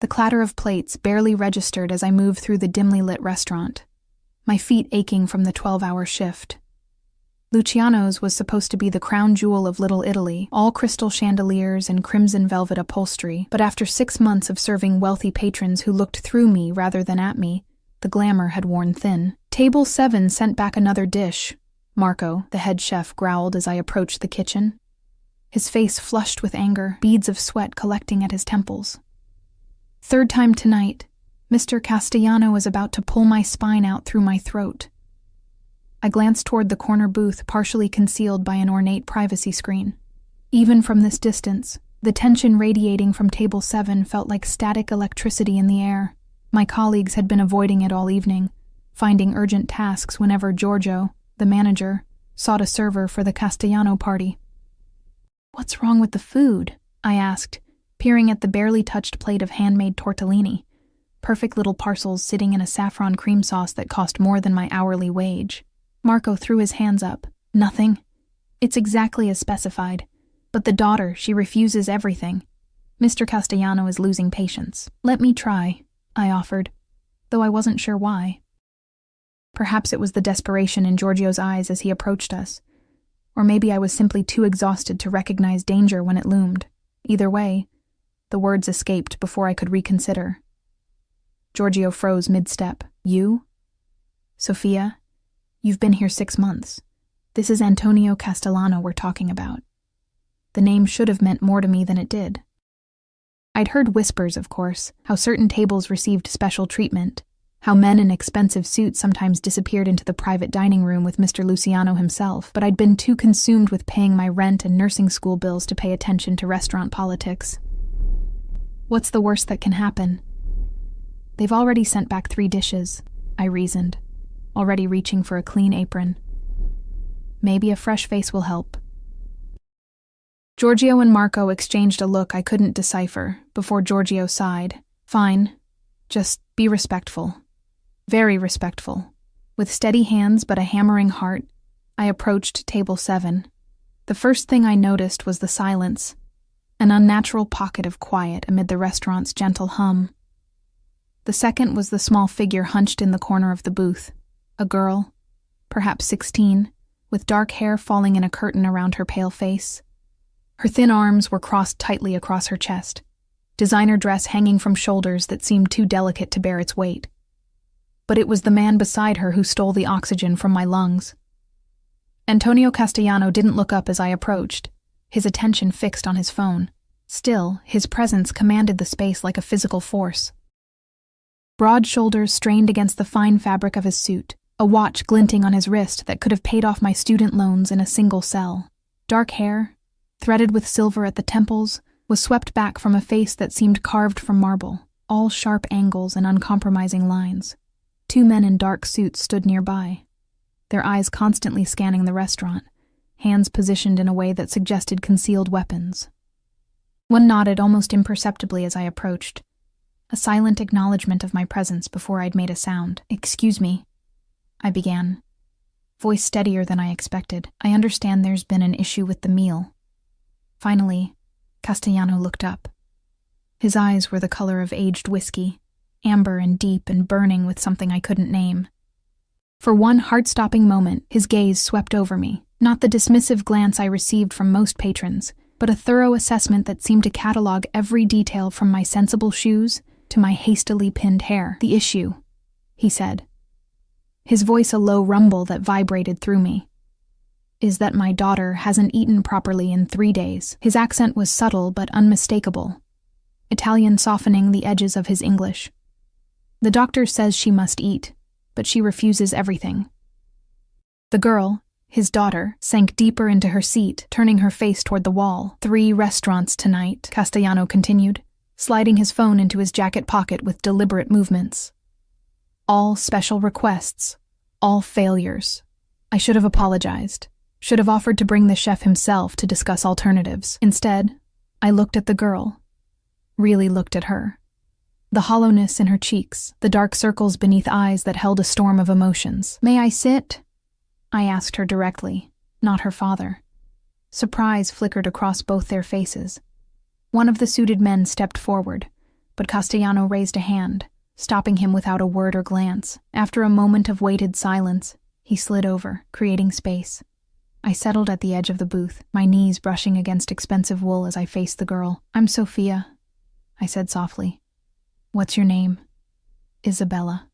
The clatter of plates barely registered as I moved through the dimly lit restaurant, my feet aching from the 12-hour shift. Luciano's was supposed to be the crown jewel of Little Italy, all crystal chandeliers and crimson velvet upholstery, but after 6 months of serving wealthy patrons who looked through me rather than at me, the glamour had worn thin. Table 7 sent back another dish, Marco, the head chef, growled as I approached the kitchen. His face flushed with anger, beads of sweat collecting at his temples. Third time tonight, Mr. Castellano is about to pull my spine out through my throat. I glanced toward the corner booth partially concealed by an ornate privacy screen. Even from this distance, the tension radiating from Table 7 felt like static electricity in the air. My colleagues had been avoiding it all evening, finding urgent tasks whenever Giorgio, the manager, sought a server for the Castellano party. "What's wrong with the food?" I asked, peering at the barely touched plate of handmade tortellini, perfect little parcels sitting in a saffron cream sauce that cost more than my hourly wage. Marco threw his hands up. "Nothing. It's exactly as specified. But the daughter, she refuses everything. Mr. Castellano is losing patience." "Let me try," I offered, though I wasn't sure why. Perhaps it was the desperation in Giorgio's eyes as he approached us, or maybe I was simply too exhausted to recognize danger when it loomed. Either way, the words escaped before I could reconsider. Giorgio froze mid-step. "You? Sophia? You've been here 6 months. This is Antonio Castellano we're talking about." The name should have meant more to me than it did. I'd heard whispers, of course, how certain tables received special treatment, how men in expensive suits sometimes disappeared into the private dining room with Mr. Luciano himself, but I'd been too consumed with paying my rent and nursing school bills to pay attention to restaurant politics. What's the worst that can happen? They've already sent back 3 dishes, I reasoned, already reaching for a clean apron. Maybe a fresh face will help. Giorgio and Marco exchanged a look I couldn't decipher before Giorgio sighed. "Fine. Just be respectful." Very respectful. With steady hands but a hammering heart, I approached Table 7. The first thing I noticed was the silence, an unnatural pocket of quiet amid the restaurant's gentle hum. The second was the small figure hunched in the corner of the booth, a girl, perhaps 16, with dark hair falling in a curtain around her pale face. Her thin arms were crossed tightly across her chest, designer dress hanging from shoulders that seemed too delicate to bear its weight. But it was the man beside her who stole the oxygen from my lungs. Antonio Castellano didn't look up as I approached, his attention fixed on his phone. Still, his presence commanded the space like a physical force. Broad shoulders strained against the fine fabric of his suit, a watch glinting on his wrist that could have paid off my student loans in a single cell. Dark hair, threaded with silver at the temples, was swept back from a face that seemed carved from marble, all sharp angles and uncompromising lines. 2 men in dark suits stood nearby, their eyes constantly scanning the restaurant, hands positioned in a way that suggested concealed weapons. One nodded almost imperceptibly as I approached, a silent acknowledgement of my presence before I'd made a sound. "Excuse me," I began, voice steadier than I expected. "I understand there's been an issue with the meal." Finally, Castellano looked up. His eyes were the color of aged whiskey, amber and deep and burning with something I couldn't name. For one heart-stopping moment, his gaze swept over me, not the dismissive glance I received from most patrons, but a thorough assessment that seemed to catalog every detail from my sensible shoes to my hastily pinned hair. "The issue," he said, his voice a low rumble that vibrated through me, "is that my daughter hasn't eaten properly in 3 days. His accent was subtle but unmistakable, Italian softening the edges of his English. "The doctor says she must eat, but she refuses everything." The girl, his daughter, sank deeper into her seat, turning her face toward the wall. 3 restaurants tonight, Castellano continued, sliding his phone into his jacket pocket with deliberate movements. All special requests, all failures. I should have apologized. Should have offered to bring the chef himself to discuss alternatives. Instead, I looked at the girl. Really looked at her. The hollowness in her cheeks, the dark circles beneath eyes that held a storm of emotions. "May I sit?" I asked her directly, not her father. Surprise flickered across both their faces. One of the suited men stepped forward, but Castellano raised a hand, stopping him without a word or glance. After a moment of weighted silence, he slid over, creating space. I settled at the edge of the booth, my knees brushing against expensive wool as I faced the girl. "I'm Sophia," I said softly. "What's your name?" "Isabella,"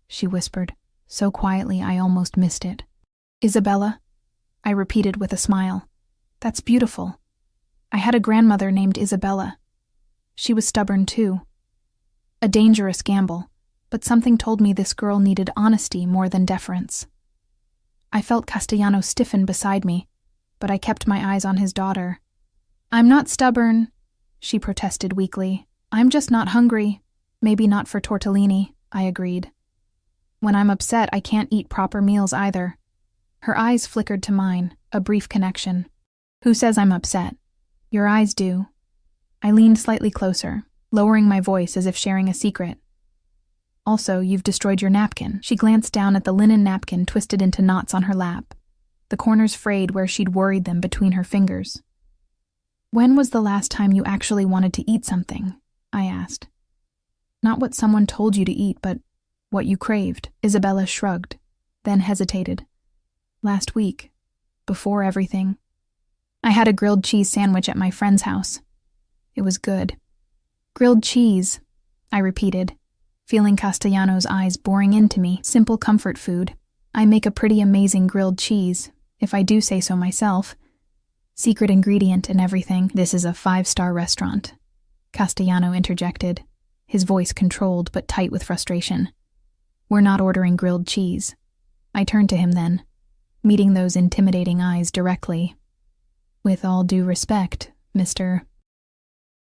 she whispered, so quietly I almost missed it. "Isabella?" I repeated with a smile. "That's beautiful. I had a grandmother named Isabella. She was stubborn too. A dangerous gamble, but something told me this girl needed honesty more than deference." I felt Castellano stiffen beside me, but I kept my eyes on his daughter. "I'm not stubborn," she protested weakly. "I'm just not hungry. Maybe not for tortellini," I agreed. "When I'm upset, I can't eat proper meals either." Her eyes flickered to mine, a brief connection. "Who says I'm upset?" "Your eyes do." I leaned slightly closer, lowering my voice as if sharing a secret. "Also, you've destroyed your napkin." She glanced down at the linen napkin twisted into knots on her lap, the corners frayed where she'd worried them between her fingers. "When was the last time you actually wanted to eat something?" I asked. "Not what someone told you to eat, but what you craved." Isabella shrugged, then hesitated. "Last week, before everything. I had a grilled cheese sandwich at my friend's house. It was good." "Grilled cheese," I repeated, feeling Castellano's eyes boring into me. "Simple comfort food. I make a pretty amazing grilled cheese, if I do say so myself. Secret ingredient and everything." "This is a 5-star restaurant," Castellano interjected, his voice controlled but tight with frustration. "We're not ordering grilled cheese." I turned to him then, meeting those intimidating eyes directly. "With all due respect, Mr.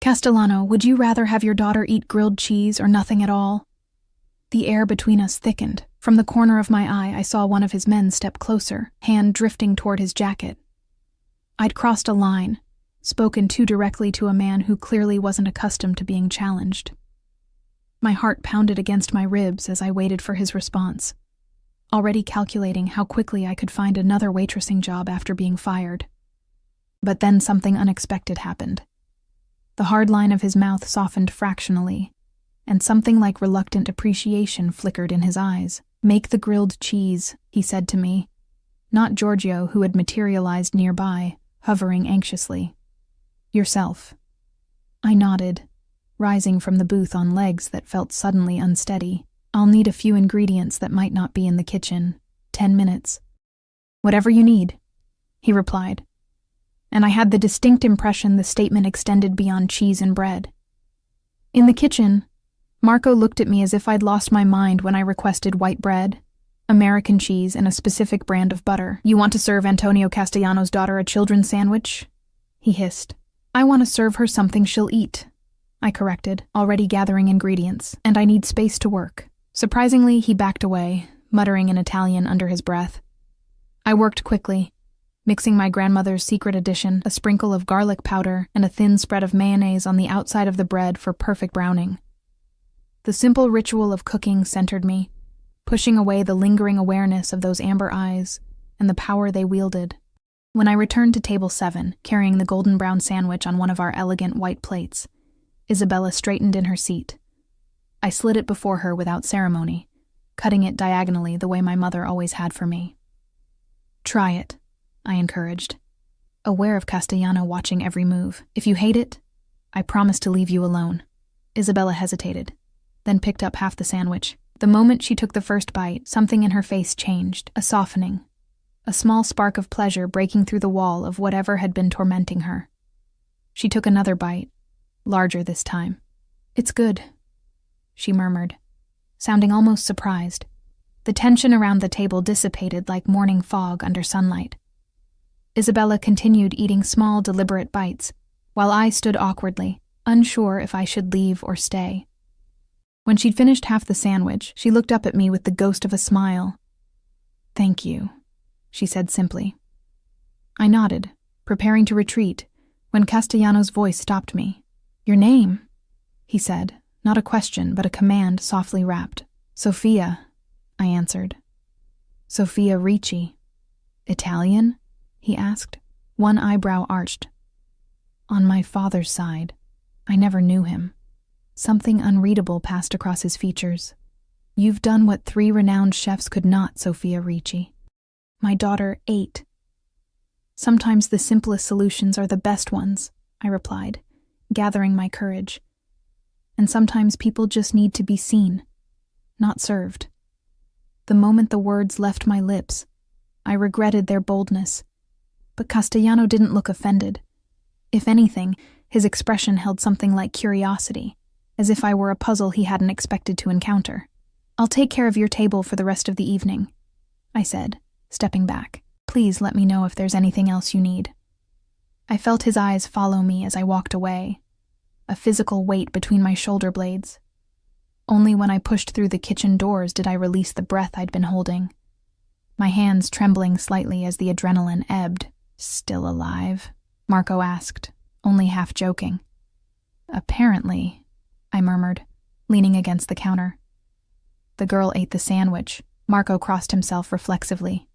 Castellano, would you rather have your daughter eat grilled cheese or nothing at all?" The air between us thickened. From the corner of my eye, I saw one of his men step closer, hand drifting toward his jacket. I'd crossed a line, spoken too directly to a man who clearly wasn't accustomed to being challenged. My heart pounded against my ribs as I waited for his response, already calculating how quickly I could find another waitressing job after being fired. But then something unexpected happened. The hard line of his mouth softened fractionally, and something like reluctant appreciation flickered in his eyes. "Make the grilled cheese," he said to me, not Giorgio, who had materialized nearby, hovering anxiously. "Yourself." I nodded, rising from the booth on legs that felt suddenly unsteady. "I'll need a few ingredients that might not be in the kitchen. 10 minutes. "Whatever you need," he replied, and I had the distinct impression the statement extended beyond cheese and bread. In the kitchen, Marco looked at me as if I'd lost my mind when I requested white bread, American cheese, and a specific brand of butter. "You want to serve Antonio Castellano's daughter a children's sandwich?" he hissed. "I want to serve her something she'll eat," I corrected, already gathering ingredients, "and I need space to work." Surprisingly, he backed away, muttering in Italian under his breath. I worked quickly, mixing my grandmother's secret addition, a sprinkle of garlic powder and a thin spread of mayonnaise on the outside of the bread for perfect browning. The simple ritual of cooking centered me, pushing away the lingering awareness of those amber eyes and the power they wielded. When I returned to table 7, carrying the golden brown sandwich on one of our elegant white plates, Isabella straightened in her seat. I slid it before her without ceremony, cutting it diagonally the way my mother always had for me. "Try it," I encouraged, aware of Castellano watching every move. "If you hate it, I promise to leave you alone." Isabella hesitated, then picked up half the sandwich. The moment she took the first bite, something in her face changed, a softening, a small spark of pleasure breaking through the wall of whatever had been tormenting her. She took another bite, larger this time. "It's good," she murmured, sounding almost surprised. The tension around the table dissipated like morning fog under sunlight. Isabella continued eating small, deliberate bites, while I stood awkwardly, unsure if I should leave or stay. When she'd finished half the sandwich, she looked up at me with the ghost of a smile. "Thank you," she said simply. I nodded, preparing to retreat, when Castellano's voice stopped me. "Your name?" he said, not a question but a command softly rapped. "Sophia," I answered. "Sophia Ricci." "Italian?" he asked, one eyebrow arched. "On my father's side. I never knew him." Something unreadable passed across his features. You've done what 3 renowned chefs could not, Sofia Ricci. My daughter ate. Sometimes the simplest solutions are the best ones, I replied, gathering my courage. And sometimes people just need to be seen, not served. The moment the words left my lips, I regretted their boldness. But Castellano didn't look offended. If anything, his expression held something like curiosity, as if I were a puzzle he hadn't expected to encounter. I'll take care of your table for the rest of the evening, I said, stepping back. Please let me know if there's anything else you need. I felt his eyes follow me as I walked away, a physical weight between my shoulder blades. Only when I pushed through the kitchen doors did I release the breath I'd been holding, my hands trembling slightly as the adrenaline ebbed. Still alive? Marco asked, only half joking. Apparently, I murmured, leaning against the counter. The girl ate the sandwich. Marco crossed himself reflexively.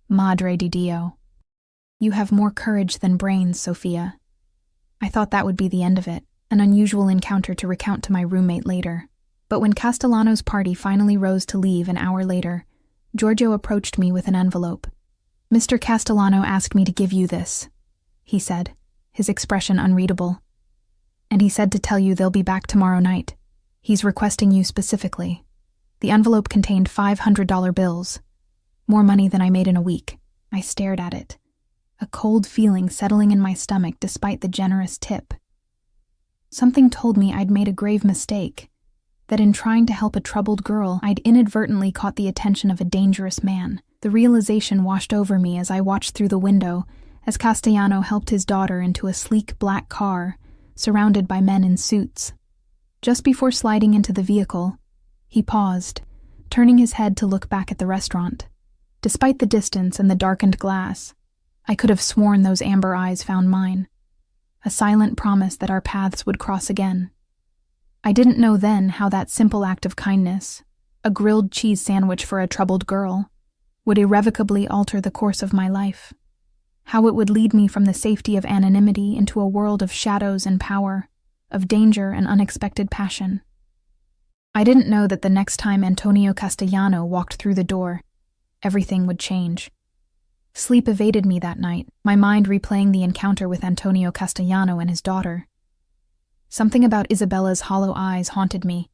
Madre di Dio. You have more courage than brains, Sofia. I thought that would be the end of it, an unusual encounter to recount to my roommate later. But when Castellano's party finally rose to leave an hour later, Giorgio approached me with an envelope. Mr. Castellano asked me to give you this, he said, his expression unreadable. And he said to tell you they'll be back tomorrow night. He's requesting you specifically. The envelope contained $500 bills, more money than I made in a week. I stared at it, a cold feeling settling in my stomach despite the generous tip. Something told me I'd made a grave mistake, that in trying to help a troubled girl, I'd inadvertently caught the attention of a dangerous man. The realization washed over me as I watched through the window as Castellano helped his daughter into a sleek black car, surrounded by men in suits. Just before sliding into the vehicle, he paused, turning his head to look back at the restaurant. Despite the distance and the darkened glass, I could have sworn those amber eyes found mine, a silent promise that our paths would cross again. I didn't know then how that simple act of kindness, a grilled cheese sandwich for a troubled girl, would irrevocably alter the course of my life, how it would lead me from the safety of anonymity into a world of shadows and power, of danger and unexpected passion. I didn't know that the next time Antonio Castellano walked through the door, everything would change. Sleep evaded me that night, my mind replaying the encounter with Antonio Castellano and his daughter. Something about Isabella's hollow eyes haunted me,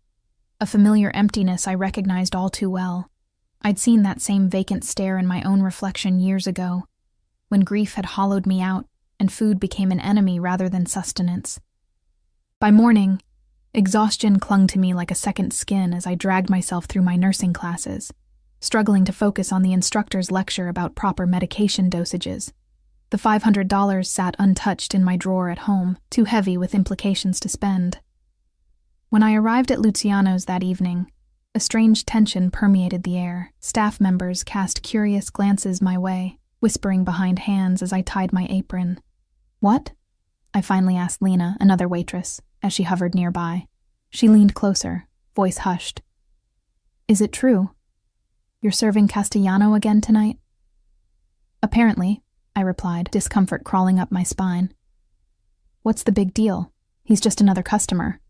a familiar emptiness I recognized all too well. I'd seen that same vacant stare in my own reflection years ago, when grief had hollowed me out and food became an enemy rather than sustenance. By morning, exhaustion clung to me like a second skin as I dragged myself through my nursing classes, struggling to focus on the instructor's lecture about proper medication dosages. The $500 sat untouched in my drawer at home, too heavy with implications to spend. When I arrived at Luciano's that evening, a strange tension permeated the air. Staff members cast curious glances my way, whispering behind hands as I tied my apron. What? I finally asked Lena, another waitress, as she hovered nearby. She leaned closer, voice hushed. Is it true? You're serving Castellano again tonight? Apparently, I replied, discomfort crawling up my spine. What's the big deal? He's just another customer.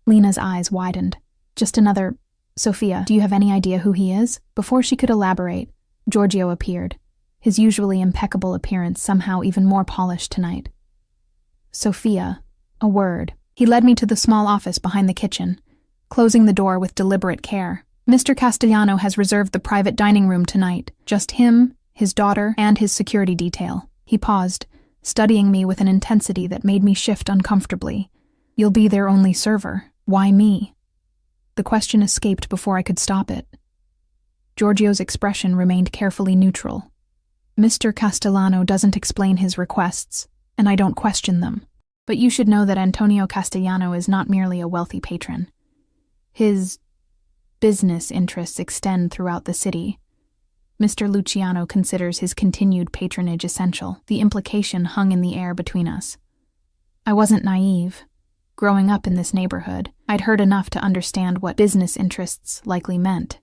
Lena's eyes widened. Just another... Sofia, do you have any idea who he is? Before she could elaborate, Giorgio appeared, his usually impeccable appearance somehow even more polished tonight. Sofia, a word. He led me to the small office behind the kitchen, closing the door with deliberate care. Mr. Castellano has reserved the private dining room tonight. Just him, his daughter, and his security detail. He paused, studying me with an intensity that made me shift uncomfortably. You'll be their only server. Why me? The question escaped before I could stop it. Giorgio's expression remained carefully neutral. Mr. Castellano doesn't explain his requests, and I don't question them. But you should know that Antonio Castellano is not merely a wealthy patron. His business interests extend throughout the city. Mr. Luciano considers his continued patronage essential. The implication hung in the air between us. I wasn't naive. Growing up in this neighborhood, I'd heard enough to understand what business interests likely meant.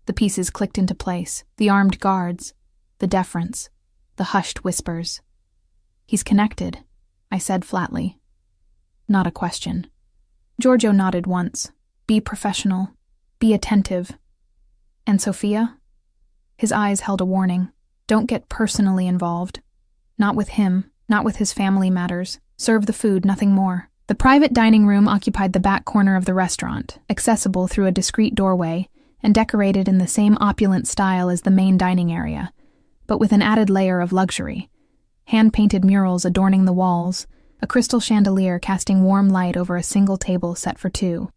The pieces clicked into place, the armed guards, the deference, the hushed whispers. He's connected, I said flatly. Not a question. Giorgio nodded once. Be professional. Be attentive. And Sophia? His eyes held a warning. Don't get personally involved. Not with him, not with his family matters. Serve the food, nothing more. The private dining room occupied the back corner of the restaurant, accessible through a discreet doorway, and decorated in the same opulent style as the main dining area, but with an added layer of luxury. Hand-painted murals adorning the walls, a crystal chandelier casting warm light over a single table set for two.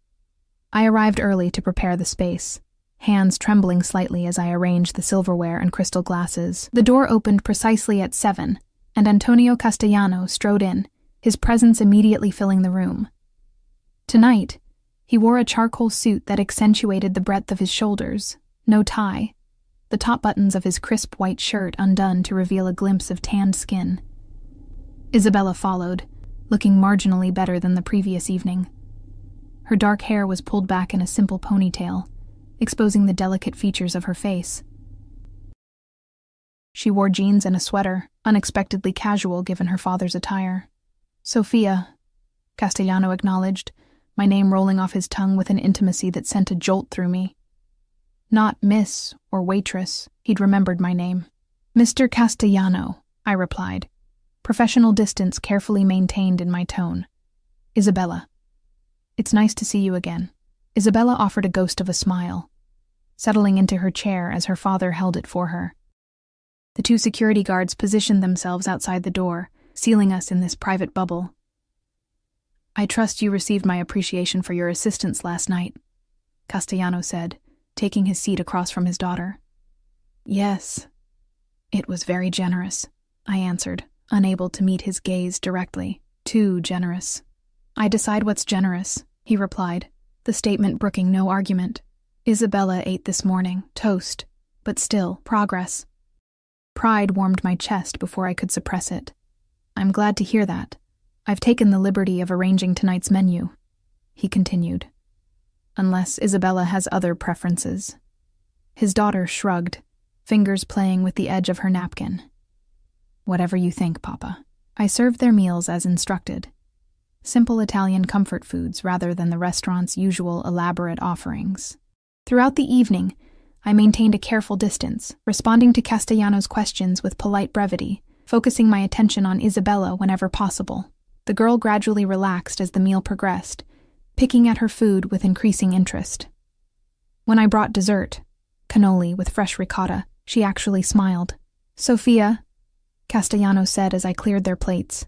I arrived early to prepare the space, hands trembling slightly as I arranged the silverware and crystal glasses. The door opened precisely at 7, and Antonio Castellano strode in, his presence immediately filling the room. Tonight, he wore a charcoal suit that accentuated the breadth of his shoulders, no tie, the top buttons of his crisp white shirt undone to reveal a glimpse of tanned skin. Isabella followed, looking marginally better than the previous evening. Her dark hair was pulled back in a simple ponytail, exposing the delicate features of her face. She wore jeans and a sweater, unexpectedly casual given her father's attire. Sophia, Castellano acknowledged, my name rolling off his tongue with an intimacy that sent a jolt through me. Not Miss or Waitress, he'd remembered my name. Mr. Castellano, I replied, professional distance carefully maintained in my tone. Isabella. It's nice to see you again. Isabella offered a ghost of a smile, settling into her chair as her father held it for her. The two security guards positioned themselves outside the door, sealing us in this private bubble. I trust you received my appreciation for your assistance last night, Castellano said, taking his seat across from his daughter. Yes, it was very generous, I answered, unable to meet his gaze directly. Too generous. I decide what's generous, he replied, the statement brooking no argument. Isabella ate this morning, toast, but still, progress. Pride warmed my chest before I could suppress it. I'm glad to hear that. I've taken the liberty of arranging tonight's menu, he continued. Unless Isabella has other preferences. His daughter shrugged, fingers playing with the edge of her napkin. Whatever you think, Papa. I served their meals as instructed. Simple Italian comfort foods rather than the restaurant's usual elaborate offerings. Throughout the evening, I maintained a careful distance, responding to Castellano's questions with polite brevity, focusing my attention on Isabella whenever possible. The girl gradually relaxed as the meal progressed, picking at her food with increasing interest. When I brought dessert, cannoli with fresh ricotta, she actually smiled. Sophia, Castellano said as I cleared their plates.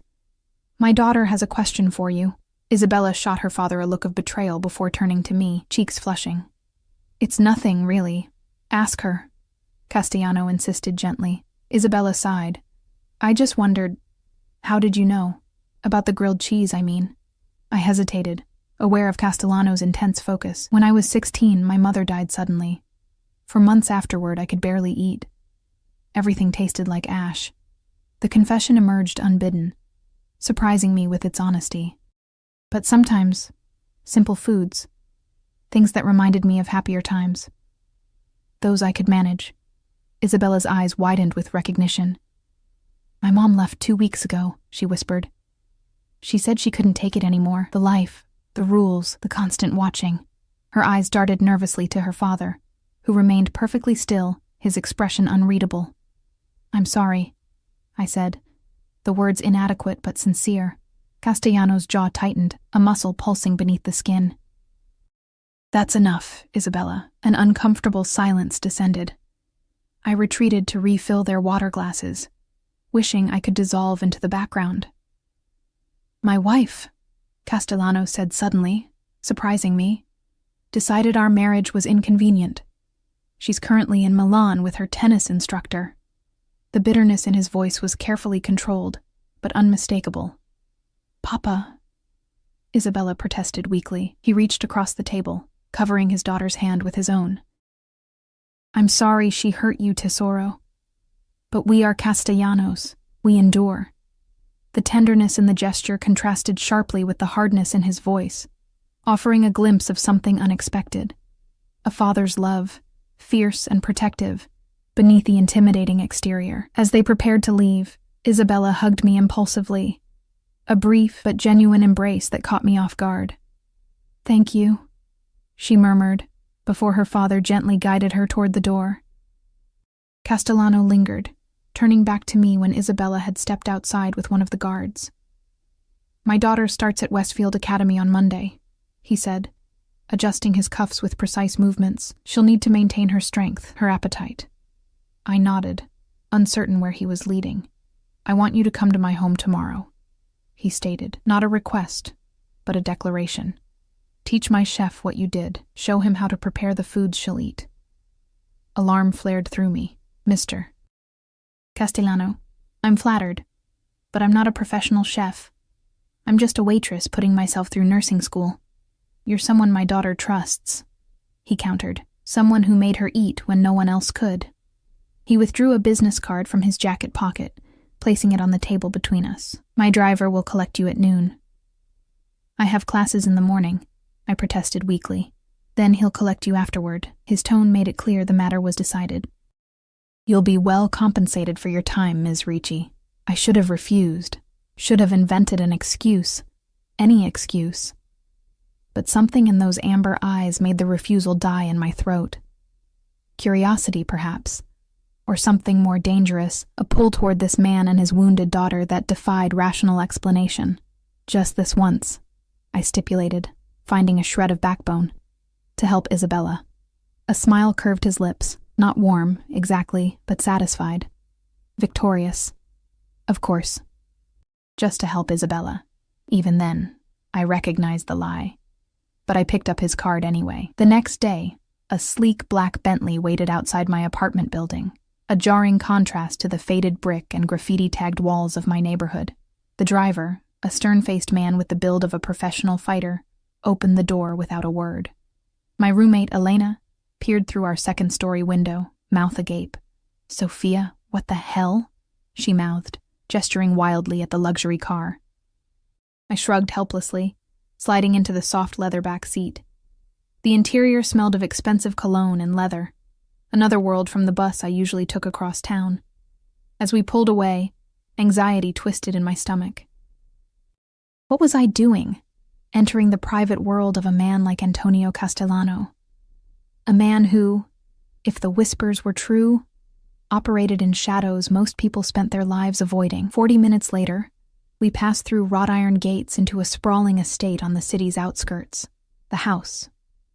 My daughter has a question for you. Isabella shot her father a look of betrayal before turning to me, cheeks flushing. It's nothing, really. Ask her, Castellano insisted gently. Isabella sighed. I just wondered, how did you know? About the grilled cheese, I mean. I hesitated, aware of Castellano's intense focus. When I was 16, my mother died suddenly. For months afterward, I could barely eat. Everything tasted like ash. The confession emerged unbidden, surprising me with its honesty. But sometimes, simple foods, things that reminded me of happier times. Those I could manage. Isabella's eyes widened with recognition. My mom left 2 weeks ago, she whispered. She said she couldn't take it anymore. The life, the rules, the constant watching. Her eyes darted nervously to her father, who remained perfectly still, his expression unreadable. I'm sorry, I said, the words inadequate but sincere. Castellano's jaw tightened, a muscle pulsing beneath the skin. That's enough, Isabella. An uncomfortable silence descended. I retreated to refill their water glasses, wishing I could dissolve into the background. My wife, Castellano said suddenly, surprising me, decided our marriage was inconvenient. She's currently in Milan with her tennis instructor. The bitterness in his voice was carefully controlled, but unmistakable. Papa, Isabella protested weakly. He reached across the table, covering his daughter's hand with his own. I'm sorry she hurt you, Tesoro. But we are Castellanos. We endure. The tenderness in the gesture contrasted sharply with the hardness in his voice, offering a glimpse of something unexpected. A father's love, fierce and protective, beneath the intimidating exterior. As they prepared to leave, Isabella hugged me impulsively, a brief but genuine embrace that caught me off guard. Thank you, she murmured, before her father gently guided her toward the door. Castellano lingered, turning back to me when Isabella had stepped outside with one of the guards. My daughter starts at Westfield Academy on Monday, he said, adjusting his cuffs with precise movements. She'll need to maintain her strength, her appetite. I nodded, uncertain where he was leading. I want you to come to my home tomorrow, he stated. Not a request, but a declaration. Teach my chef what you did. Show him how to prepare the foods she'll eat. Alarm flared through me. Mr. Castellano, I'm flattered, but I'm not a professional chef. I'm just a waitress putting myself through nursing school. You're someone my daughter trusts, he countered. Someone who made her eat when no one else could. He withdrew a business card from his jacket pocket, placing it on the table between us. My driver will collect you at noon. I have classes in the morning, I protested weakly. Then he'll collect you afterward. His tone made it clear the matter was decided. You'll be well compensated for your time, Ms. Ricci. I should have refused. Should have invented an excuse. Any excuse. But something in those amber eyes made the refusal die in my throat. Curiosity, perhaps. Or something more dangerous, a pull toward this man and his wounded daughter that defied rational explanation. Just this once, I stipulated, finding a shred of backbone. To help Isabella. A smile curved his lips, not warm, exactly, but satisfied. Victorious. Of course. Just to help Isabella. Even then, I recognized the lie. But I picked up his card anyway. The next day, a sleek black Bentley waited outside my apartment building, a jarring contrast to the faded brick and graffiti-tagged walls of my neighborhood. The driver, a stern-faced man with the build of a professional fighter, opened the door without a word. My roommate, Elena, peered through our second-story window, mouth agape. Sophia, what the hell? She mouthed, gesturing wildly at the luxury car. I shrugged helplessly, sliding into the soft leather back seat. The interior smelled of expensive cologne and leather, another world from the bus I usually took across town. As we pulled away, anxiety twisted in my stomach. What was I doing, entering the private world of a man like Antonio Castellano? A man who, if the whispers were true, operated in shadows most people spent their lives avoiding. 40 minutes later, we passed through wrought iron gates into a sprawling estate on the city's outskirts. The house,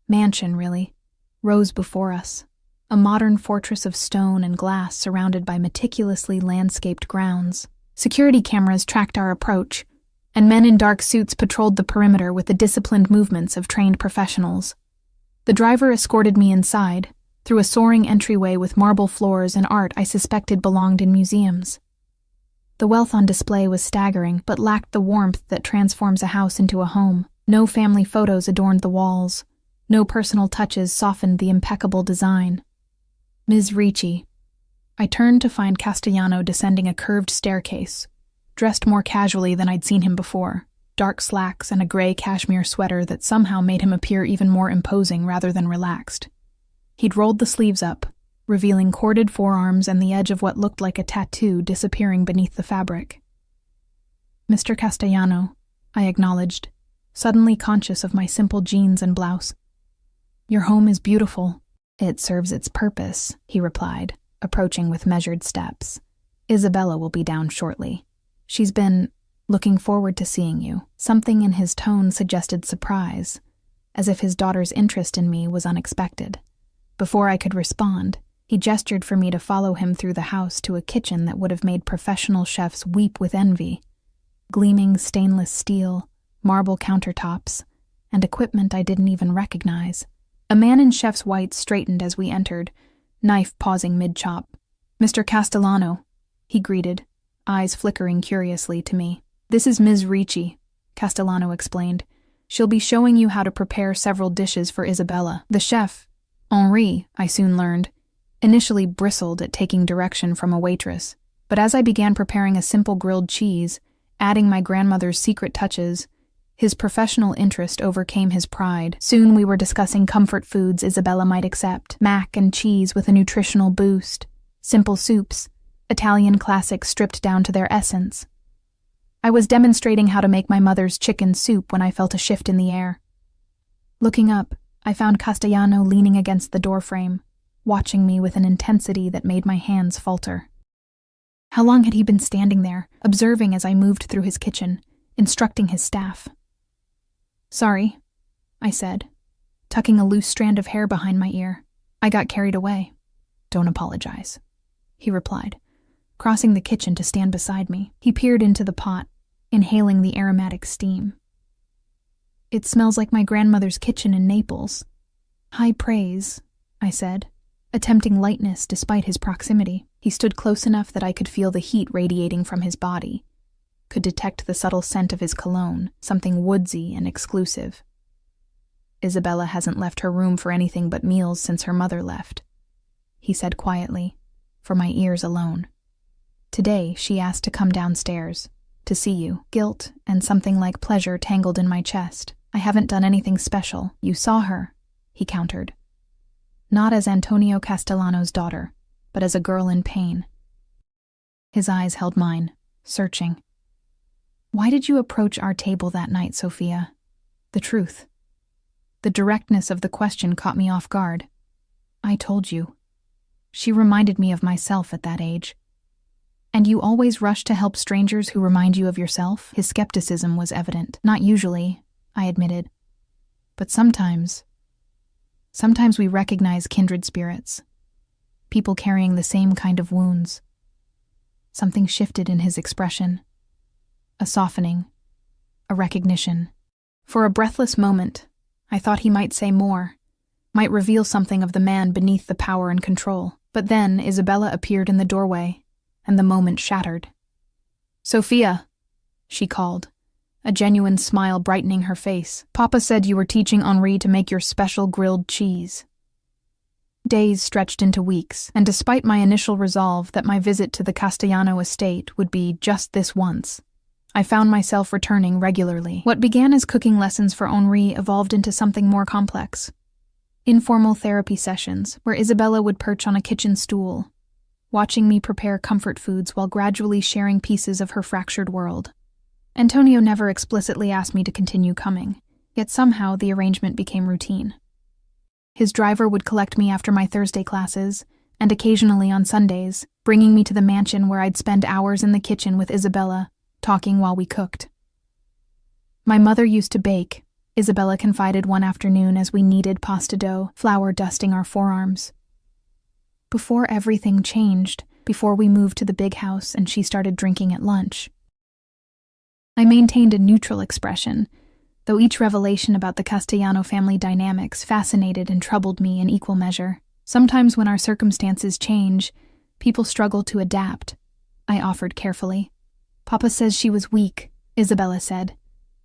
mansion really, rose before us, a modern fortress of stone and glass surrounded by meticulously landscaped grounds. Security cameras tracked our approach, and men in dark suits patrolled the perimeter with the disciplined movements of trained professionals. The driver escorted me inside, through a soaring entryway with marble floors and art I suspected belonged in museums. The wealth on display was staggering, but lacked the warmth that transforms a house into a home. No family photos adorned the walls. No personal touches softened the impeccable design. Ms. Ricci. I turned to find Castellano descending a curved staircase, dressed more casually than I'd seen him before, dark slacks and a gray cashmere sweater that somehow made him appear even more imposing rather than relaxed. He'd rolled the sleeves up, revealing corded forearms and the edge of what looked like a tattoo disappearing beneath the fabric. Mr. Castellano, I acknowledged, suddenly conscious of my simple jeans and blouse. Your home is beautiful. It serves its purpose, he replied, approaching with measured steps. Isabella will be down shortly. She's been looking forward to seeing you. Something in his tone suggested surprise, as if his daughter's interest in me was unexpected. Before I could respond, he gestured for me to follow him through the house to a kitchen that would have made professional chefs weep with envy. Gleaming stainless steel, marble countertops, and equipment I didn't even recognize. A man in chef's whites straightened as we entered, knife pausing mid-chop. Mr. Castellano, he greeted, eyes flickering curiously to me. This is Ms. Ricci, Castellano explained. She'll be showing you how to prepare several dishes for Isabella. The chef, Henri, I soon learned, initially bristled at taking direction from a waitress, but as I began preparing a simple grilled cheese, adding my grandmother's secret touches, his professional interest overcame his pride. Soon we were discussing comfort foods Isabella might accept, mac and cheese with a nutritional boost, simple soups, Italian classics stripped down to their essence. I was demonstrating how to make my mother's chicken soup when I felt a shift in the air. Looking up, I found Castellano leaning against the doorframe, watching me with an intensity that made my hands falter. How long had he been standing there, observing as I moved through his kitchen, instructing his staff? "Sorry," I said, tucking a loose strand of hair behind my ear. "I got carried away." "Don't apologize," he replied, crossing the kitchen to stand beside me. He peered into the pot, inhaling the aromatic steam. "It smells like my grandmother's kitchen in Naples." "High praise," I said, attempting lightness despite his proximity. He stood close enough that I could feel the heat radiating from his body, could detect the subtle scent of his cologne, something woodsy and exclusive. "Isabella hasn't left her room for anything but meals since her mother left," he said quietly, for my ears alone. "Today she asked to come downstairs, to see you." Guilt and something like pleasure tangled in my chest. "I haven't done anything special. You saw her," he countered. "Not as Antonio Castellano's daughter, but as a girl in pain." His eyes held mine, searching. "Why did you approach our table that night, Sophia?" The truth. The directness of the question caught me off guard. "I told you." She reminded me of myself at that age. "And you always rush to help strangers who remind you of yourself?" His skepticism was evident. "Not usually," I admitted. "But sometimes we recognize kindred spirits, people carrying the same kind of wounds." Something shifted in his expression. A softening, a recognition. For a breathless moment, I thought he might say more, might reveal something of the man beneath the power and control. But then Isabella appeared in the doorway, and the moment shattered. "Sophia," she called, a genuine smile brightening her face. "Papa said you were teaching Henri to make your special grilled cheese." Days stretched into weeks, and despite my initial resolve that my visit to the Castellano estate would be just this once, I found myself returning regularly. What began as cooking lessons for Henri evolved into something more complex. Informal therapy sessions, where Isabella would perch on a kitchen stool, watching me prepare comfort foods while gradually sharing pieces of her fractured world. Antonio never explicitly asked me to continue coming, yet somehow the arrangement became routine. His driver would collect me after my Thursday classes, and occasionally on Sundays, bringing me to the mansion where I'd spend hours in the kitchen with Isabella, talking while we cooked. "My mother used to bake," Isabella confided one afternoon as we kneaded pasta dough, flour dusting our forearms. "Before everything changed, before we moved to the big house and she started drinking at lunch." I maintained a neutral expression, though each revelation about the Castellano family dynamics fascinated and troubled me in equal measure. "Sometimes when our circumstances change, people struggle to adapt," I offered carefully. "Papa says she was weak," Isabella said,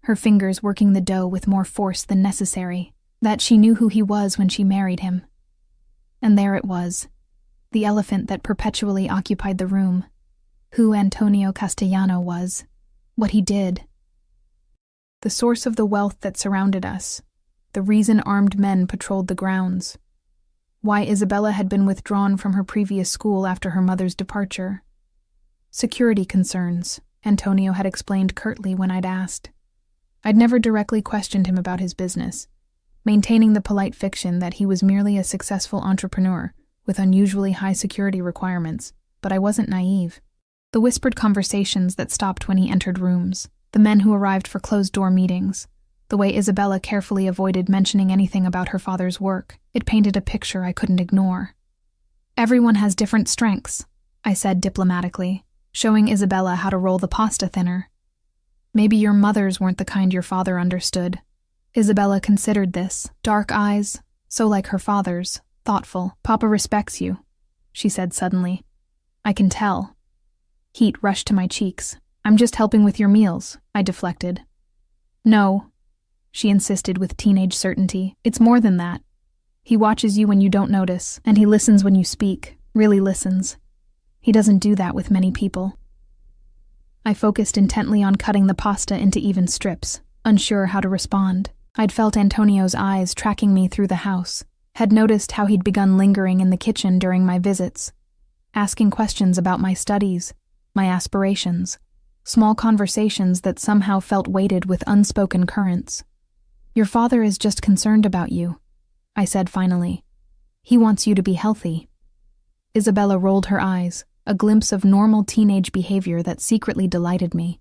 her fingers working the dough with more force than necessary, "that she knew who he was when she married him." And there it was, the elephant that perpetually occupied the room, who Antonio Castellano was, what he did. The source of the wealth that surrounded us, the reason armed men patrolled the grounds, why Isabella had been withdrawn from her previous school after her mother's departure. "Security concerns," Antonio had explained curtly when I'd asked. I'd never directly questioned him about his business, maintaining the polite fiction that he was merely a successful entrepreneur with unusually high security requirements, but I wasn't naive. The whispered conversations that stopped when he entered rooms, the men who arrived for closed-door meetings, the way Isabella carefully avoided mentioning anything about her father's work, it painted a picture I couldn't ignore. "Everyone has different strengths," I said diplomatically, showing Isabella how to roll the pasta thinner. "Maybe your mother's weren't the kind your father understood." Isabella considered this, dark eyes, so like her father's, thoughtful. "Papa respects you," she said suddenly. "I can tell." Heat rushed to my cheeks. "I'm just helping with your meals," I deflected. "No," she insisted with teenage certainty. "It's more than that. He watches you when you don't notice, and he listens when you speak, really listens. He doesn't do that with many people." I focused intently on cutting the pasta into even strips, unsure how to respond. I'd felt Antonio's eyes tracking me through the house, had noticed how he'd begun lingering in the kitchen during my visits, asking questions about my studies, my aspirations, small conversations that somehow felt weighted with unspoken currents. Your father is just concerned about you, I said finally. He wants you to be healthy. Isabella rolled her eyes, a glimpse of normal teenage behavior that secretly delighted me.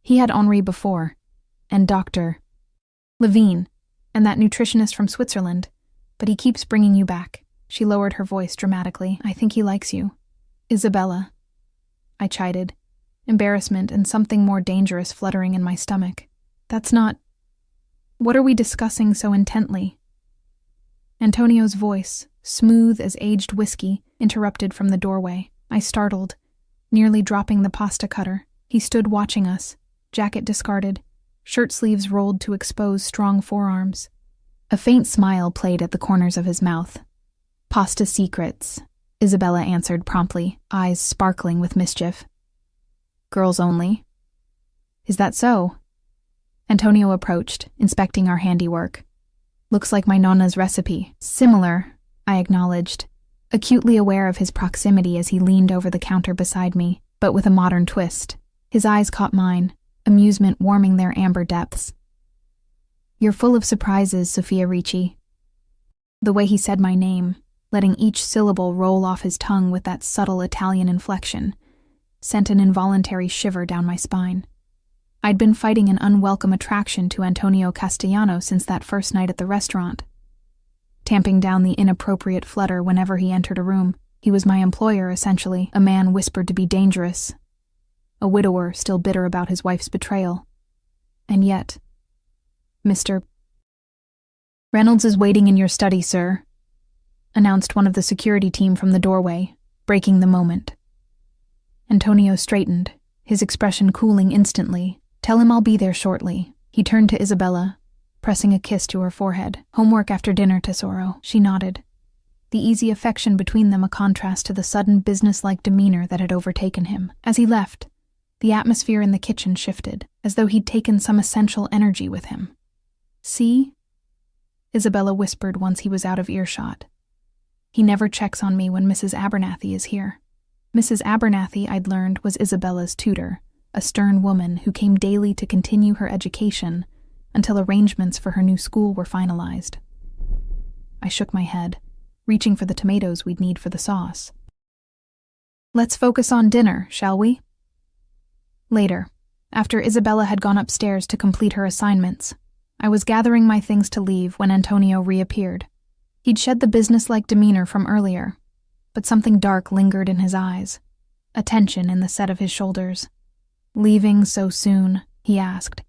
He had Henri before, and Dr. Levine, and that nutritionist from Switzerland, but he keeps bringing you back. She lowered her voice dramatically. I think he likes you. Isabella, I chided, embarrassment and something more dangerous fluttering in my stomach. That's not... What are we discussing so intently? Antonio's voice, smooth as aged whiskey, interrupted from the doorway. I startled, nearly dropping the pasta cutter. He stood watching us, jacket discarded, shirt sleeves rolled to expose strong forearms. A faint smile played at the corners of his mouth. Pasta secrets, Isabella answered promptly, eyes sparkling with mischief. Girls only. Is that so? Antonio approached, inspecting our handiwork. Looks like my nonna's recipe. Similar, I acknowledged, acutely aware of his proximity as he leaned over the counter beside me, but with a modern twist. His eyes caught mine, amusement warming their amber depths. You're full of surprises, Sophia Ricci. The way he said my name, letting each syllable roll off his tongue with that subtle Italian inflection, sent an involuntary shiver down my spine. I'd been fighting an unwelcome attraction to Antonio Castellano since that first night at the restaurant. Tamping down the inappropriate flutter whenever he entered a room. He was my employer, essentially, a man whispered to be dangerous. A widower still bitter about his wife's betrayal. And yet, Mr. Reynolds is waiting in your study, sir, announced one of the security team from the doorway, breaking the moment. Antonio straightened, his expression cooling instantly. Tell him I'll be there shortly. He turned to Isabella, pressing a kiss to her forehead. Homework after dinner, Tesoro. She nodded. The easy affection between them a contrast to the sudden businesslike demeanor that had overtaken him. As he left, the atmosphere in the kitchen shifted, as though he'd taken some essential energy with him. See? Isabella whispered once he was out of earshot. He never checks on me when Mrs. Abernathy is here. Mrs. Abernathy, I'd learned, was Isabella's tutor, a stern woman who came daily to continue her education until arrangements for her new school were finalized. I shook my head, reaching for the tomatoes we'd need for the sauce. Let's focus on dinner, shall we? Later, after Isabella had gone upstairs to complete her assignments, I was gathering my things to leave when Antonio reappeared. He'd shed the businesslike demeanor from earlier, but something dark lingered in his eyes, a tension in the set of his shoulders. Leaving so soon? He asked,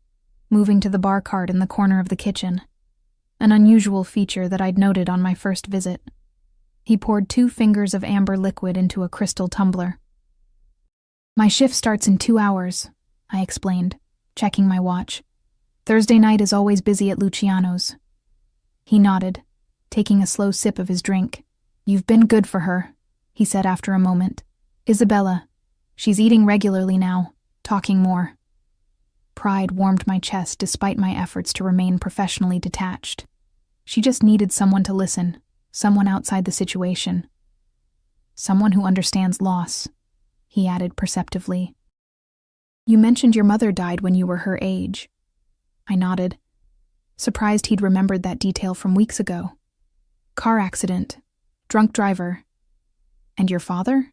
moving to the bar cart in the corner of the kitchen, an unusual feature that I'd noted on my first visit. He poured 2 fingers of amber liquid into a crystal tumbler. My shift starts in 2 hours, I explained, checking my watch. Thursday night is always busy at Luciano's. He nodded, taking a slow sip of his drink. You've been good for her, he said after a moment. Isabella, she's eating regularly now, talking more. Pride warmed my chest despite my efforts to remain professionally detached. She just needed someone to listen, someone outside the situation. Someone who understands loss, he added perceptively. You mentioned your mother died when you were her age. I nodded, surprised he'd remembered that detail from weeks ago. Car accident, drunk driver. And your father?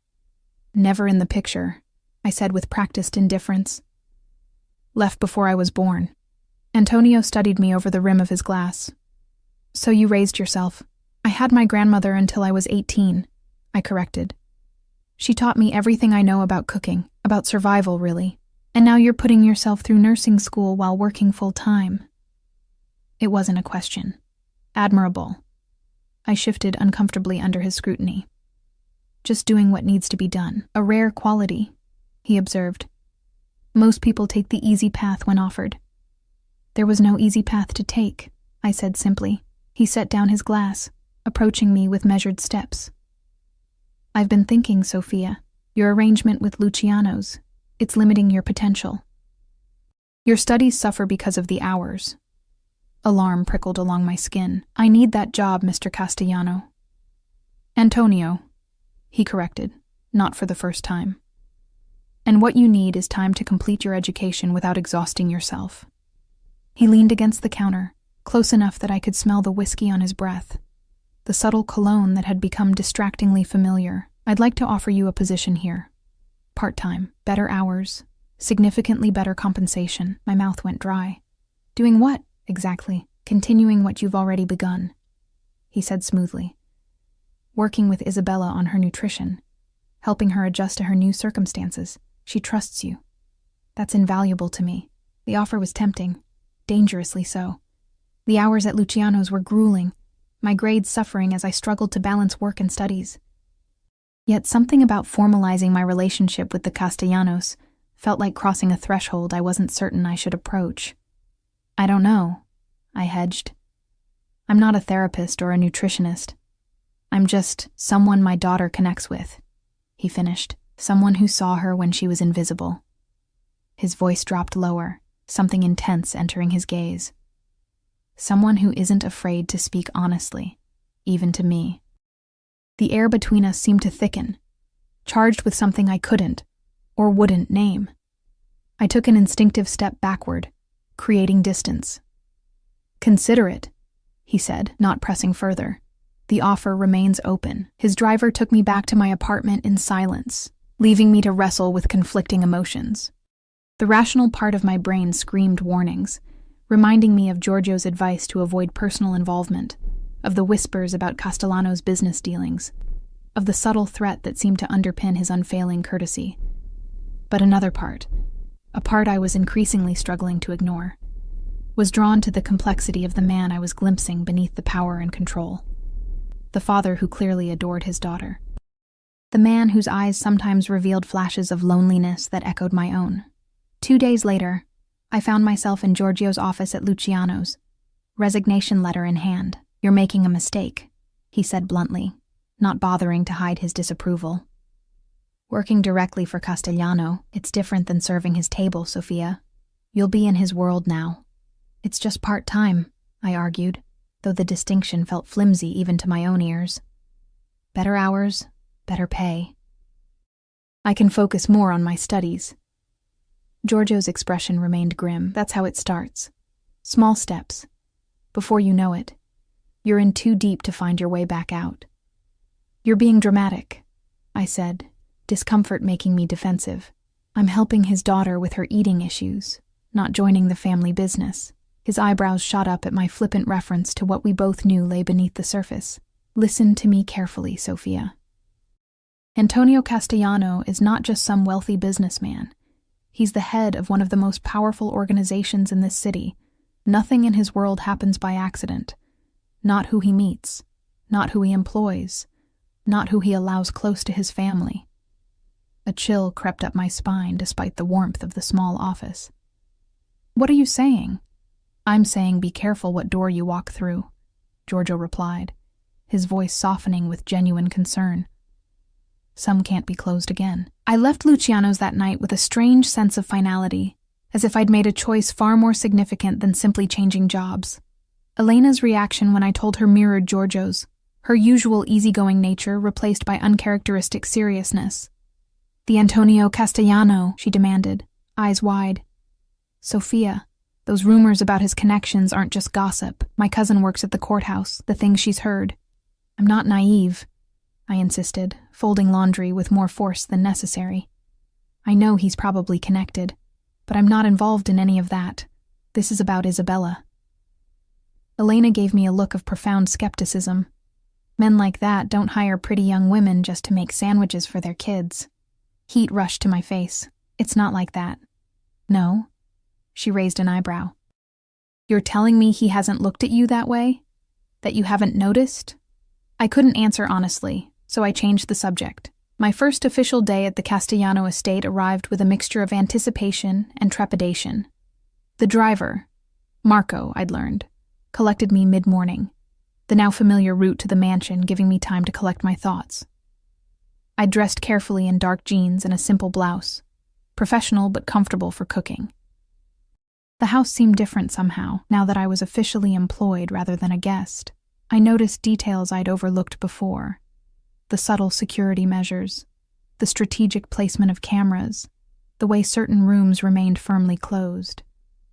Never in the picture, I said with practiced indifference. Left before I was born. Antonio studied me over the rim of his glass. So you raised yourself. I had my grandmother until I was 18, I corrected. She taught me everything I know about cooking, about survival, really. And now you're putting yourself through nursing school while working full-time. It wasn't a question. Admirable. I shifted uncomfortably under his scrutiny. Just doing what needs to be done. A rare quality, he observed. Most people take the easy path when offered. There was no easy path to take, I said simply. He set down his glass, approaching me with measured steps. I've been thinking, Sophia, your arrangement with Luciano's, it's limiting your potential. Your studies suffer because of the hours. Alarm prickled along my skin. I need that job, Mr. Castellano. Antonio, he corrected, not for the first time. And what you need is time to complete your education without exhausting yourself. He leaned against the counter, close enough that I could smell the whiskey on his breath, the subtle cologne that had become distractingly familiar. "I'd like to offer you a position here. Part-time, better hours, significantly better compensation." My mouth went dry. "Doing what, exactly?" "Continuing what you've already begun," he said smoothly. "Working with Isabella on her nutrition, helping her adjust to her new circumstances. She trusts you. That's invaluable to me." The offer was tempting, dangerously so. The hours at Luciano's were grueling, my grades suffering as I struggled to balance work and studies. Yet something about formalizing my relationship with the Castellanos felt like crossing a threshold I wasn't certain I should approach. "I don't know," I hedged. "I'm not a therapist or a nutritionist. I'm just someone my daughter connects with," he finished. "Someone who saw her when she was invisible." His voice dropped lower, something intense entering his gaze. "Someone who isn't afraid to speak honestly, even to me." The air between us seemed to thicken, charged with something I couldn't, or wouldn't, name. I took an instinctive step backward, creating distance. "Consider it," he said, not pressing further. "The offer remains open." His driver took me back to my apartment in silence, leaving me to wrestle with conflicting emotions. The rational part of my brain screamed warnings, reminding me of Giorgio's advice to avoid personal involvement, of the whispers about Castellano's business dealings, of the subtle threat that seemed to underpin his unfailing courtesy. But another part, a part I was increasingly struggling to ignore, was drawn to the complexity of the man I was glimpsing beneath the power and control. The father who clearly adored his daughter. The man whose eyes sometimes revealed flashes of loneliness that echoed my own. 2 days later, I found myself in Giorgio's office at Luciano's, resignation letter in hand. "You're making a mistake," he said bluntly, not bothering to hide his disapproval. "Working directly for Castellano, it's different than serving his table, Sophia. You'll be in his world now." "It's just part-time," I argued, though the distinction felt flimsy even to my own ears. "Better hours, better pay. I can focus more on my studies." Giorgio's expression remained grim. "That's how it starts. Small steps. Before you know it, you're in too deep to find your way back out." "You're being dramatic," I said, discomfort making me defensive. "I'm helping his daughter with her eating issues, not joining the family business." His eyebrows shot up at my flippant reference to what we both knew lay beneath the surface. "Listen to me carefully, Sophia. Antonio Castellano is not just some wealthy businessman. He's the head of one of the most powerful organizations in this city. Nothing in his world happens by accident. Not who he meets, not who he employs, not who he allows close to his family." A chill crept up my spine despite the warmth of the small office. "What are you saying?" "I'm saying be careful what door you walk through," Giorgio replied, his voice softening with genuine concern. "Some can't be closed again." I left Luciano's that night with a strange sense of finality, as if I'd made a choice far more significant than simply changing jobs. Elena's reaction when I told her mirrored Giorgio's, her usual easygoing nature replaced by uncharacteristic seriousness. "The Antonio Castellano," she demanded, eyes wide. "Sophia, those rumors about his connections aren't just gossip. My cousin works at the courthouse, the things she's heard." "I'm not naive," I insisted, folding laundry with more force than necessary. "I know he's probably connected, but I'm not involved in any of that. This is about Isabella." Elena gave me a look of profound skepticism. Men like that don't hire pretty young women just to make sandwiches for their kids. Heat rushed to my face. "It's not like that." "No?" She raised an eyebrow. "You're telling me he hasn't looked at you that way? That you haven't noticed?" I couldn't answer honestly, so I changed the subject. My first official day at the Castellano estate arrived with a mixture of anticipation and trepidation. The driver, Marco, I'd learned, collected me mid-morning, the now familiar route to the mansion giving me time to collect my thoughts. I dressed carefully in dark jeans and a simple blouse, professional but comfortable for cooking. The house seemed different somehow, now that I was officially employed rather than a guest. I noticed details I'd overlooked before. The subtle security measures, the strategic placement of cameras, the way certain rooms remained firmly closed.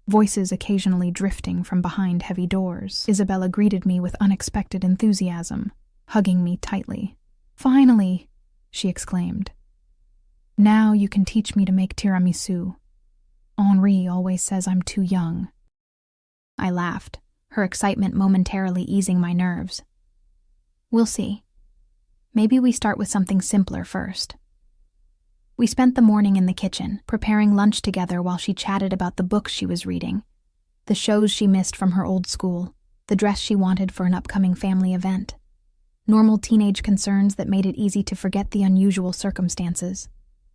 voices occasionally drifting from behind heavy doors. Isabella greeted me with unexpected enthusiasm, hugging me tightly. "Finally!" she exclaimed. "Now you can teach me to make tiramisu. Henri always says I'm too young." I laughed, her excitement momentarily easing my nerves. "We'll see. Maybe we start with something simpler first." We spent the morning in the kitchen, preparing lunch together while she chatted about the books she was reading, the shows she missed from her old school, the dress she wanted for an upcoming family event. Normal teenage concerns that made it easy to forget the unusual circumstances.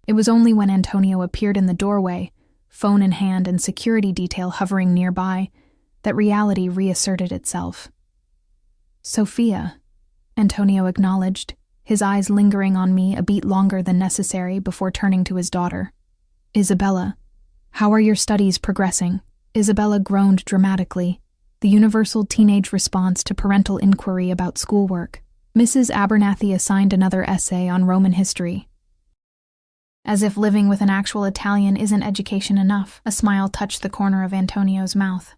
It was only when Antonio appeared in the doorway, phone in hand and security detail hovering nearby, that reality reasserted itself. "Sophia," Antonio acknowledged, his eyes lingering on me a beat longer than necessary before turning to his daughter. "Isabella, how are your studies progressing?" Isabella groaned dramatically, the universal teenage response to parental inquiry about schoolwork. Mrs. Abernathy assigned another essay on Roman history. As if living with an actual Italian isn't education enough, a smile touched the corner of Antonio's mouth.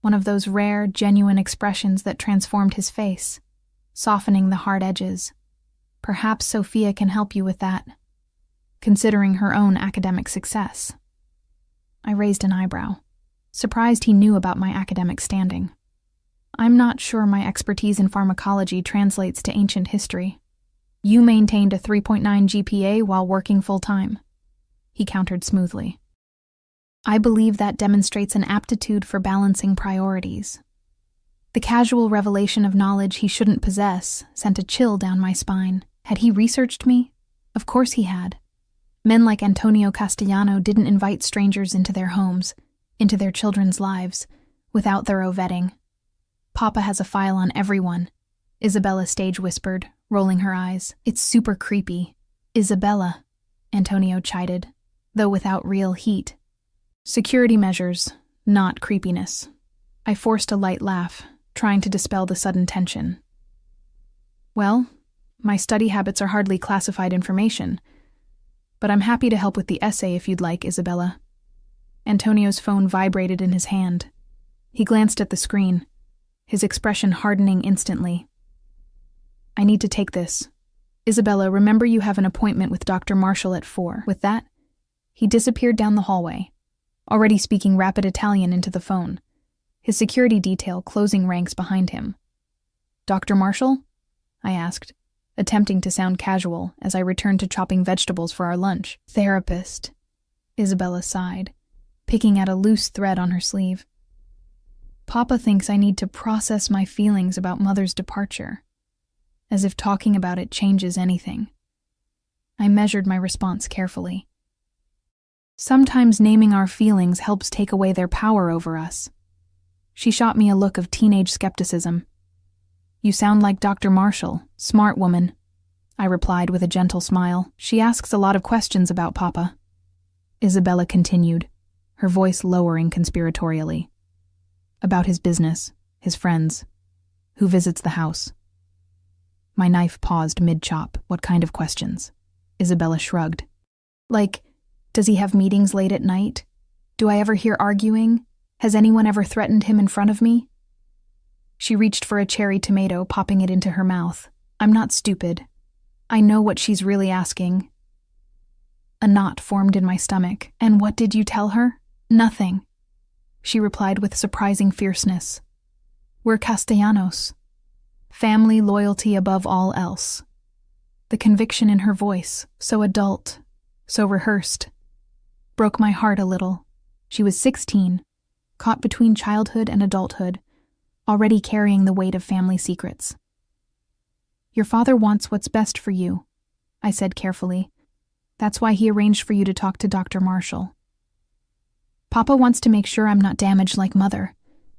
One of those rare, genuine expressions that transformed his face, softening the hard edges. "Perhaps Sophia can help you with that, considering her own academic success." I raised an eyebrow, surprised he knew about my academic standing. "I'm not sure my expertise in pharmacology translates to ancient history." "You maintained a 3.9 GPA while working full-time," he countered smoothly. "I believe that demonstrates an aptitude for balancing priorities." The casual revelation of knowledge he shouldn't possess sent a chill down my spine. Had he researched me? Of course he had. Men like Antonio Castellano didn't invite strangers into their homes, into their children's lives, without thorough vetting. "Papa has a file on everyone," Isabella stage whispered, rolling her eyes. "It's super creepy." "Isabella," Antonio chided, though without real heat. "Security measures, not creepiness." I forced a light laugh, trying to dispel the sudden tension. "Well, my study habits are hardly classified information, but I'm happy to help with the essay if you'd like, Isabella." Antonio's phone vibrated in his hand. He glanced at the screen, his expression hardening instantly. "I need to take this. Isabella, remember you have an appointment with Dr. Marshall at 4. With that, he disappeared down the hallway, already speaking rapid Italian into the phone, his security detail closing ranks behind him. "Dr. Marshall?" I asked, attempting to sound casual as I returned to chopping vegetables for our lunch. "Therapist," Isabella sighed, picking at a loose thread on her sleeve. "Papa thinks I need to process my feelings about Mother's departure, as if talking about it changes anything." I measured my response carefully. "Sometimes naming our feelings helps take away their power over us." She shot me a look of teenage skepticism. "You sound like Dr. Marshall, smart woman," I replied with a gentle smile. "She asks a lot of questions about Papa." Isabella continued, her voice lowering conspiratorially. "About his business, his friends, who visits the house." My knife paused mid-chop. "What kind of questions?" Isabella shrugged. "Like, does he have meetings late at night? Do I ever hear arguing? Has anyone ever threatened him in front of me?" She reached for a cherry tomato, popping it into her mouth. "I'm not stupid. I know what she's really asking." A knot formed in my stomach. "And what did you tell her?" "Nothing," she replied with surprising fierceness. "We're Castellanos. Family loyalty above all else." The conviction in her voice, so adult, so rehearsed, broke my heart a little. She was 16, caught between childhood and adulthood, already carrying the weight of family secrets. "Your father wants what's best for you," I said carefully. "That's why he arranged for you to talk to Dr. Marshall." "Papa wants to make sure I'm not damaged like Mother,"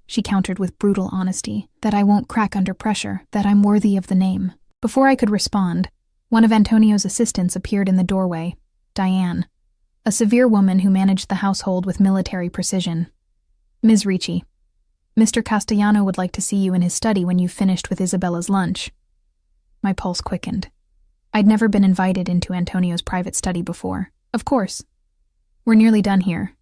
she countered with brutal honesty, "that I won't crack under pressure, that I'm worthy of the name." Before I could respond, one of Antonio's assistants appeared in the doorway, Diane, a severe woman who managed the household with military precision. "Ms. Ricci, Mr. Castellano would like to see you in his study when you've finished with Isabella's lunch." My pulse quickened. I'd never been invited into Antonio's private study before. "Of course. We're nearly done here."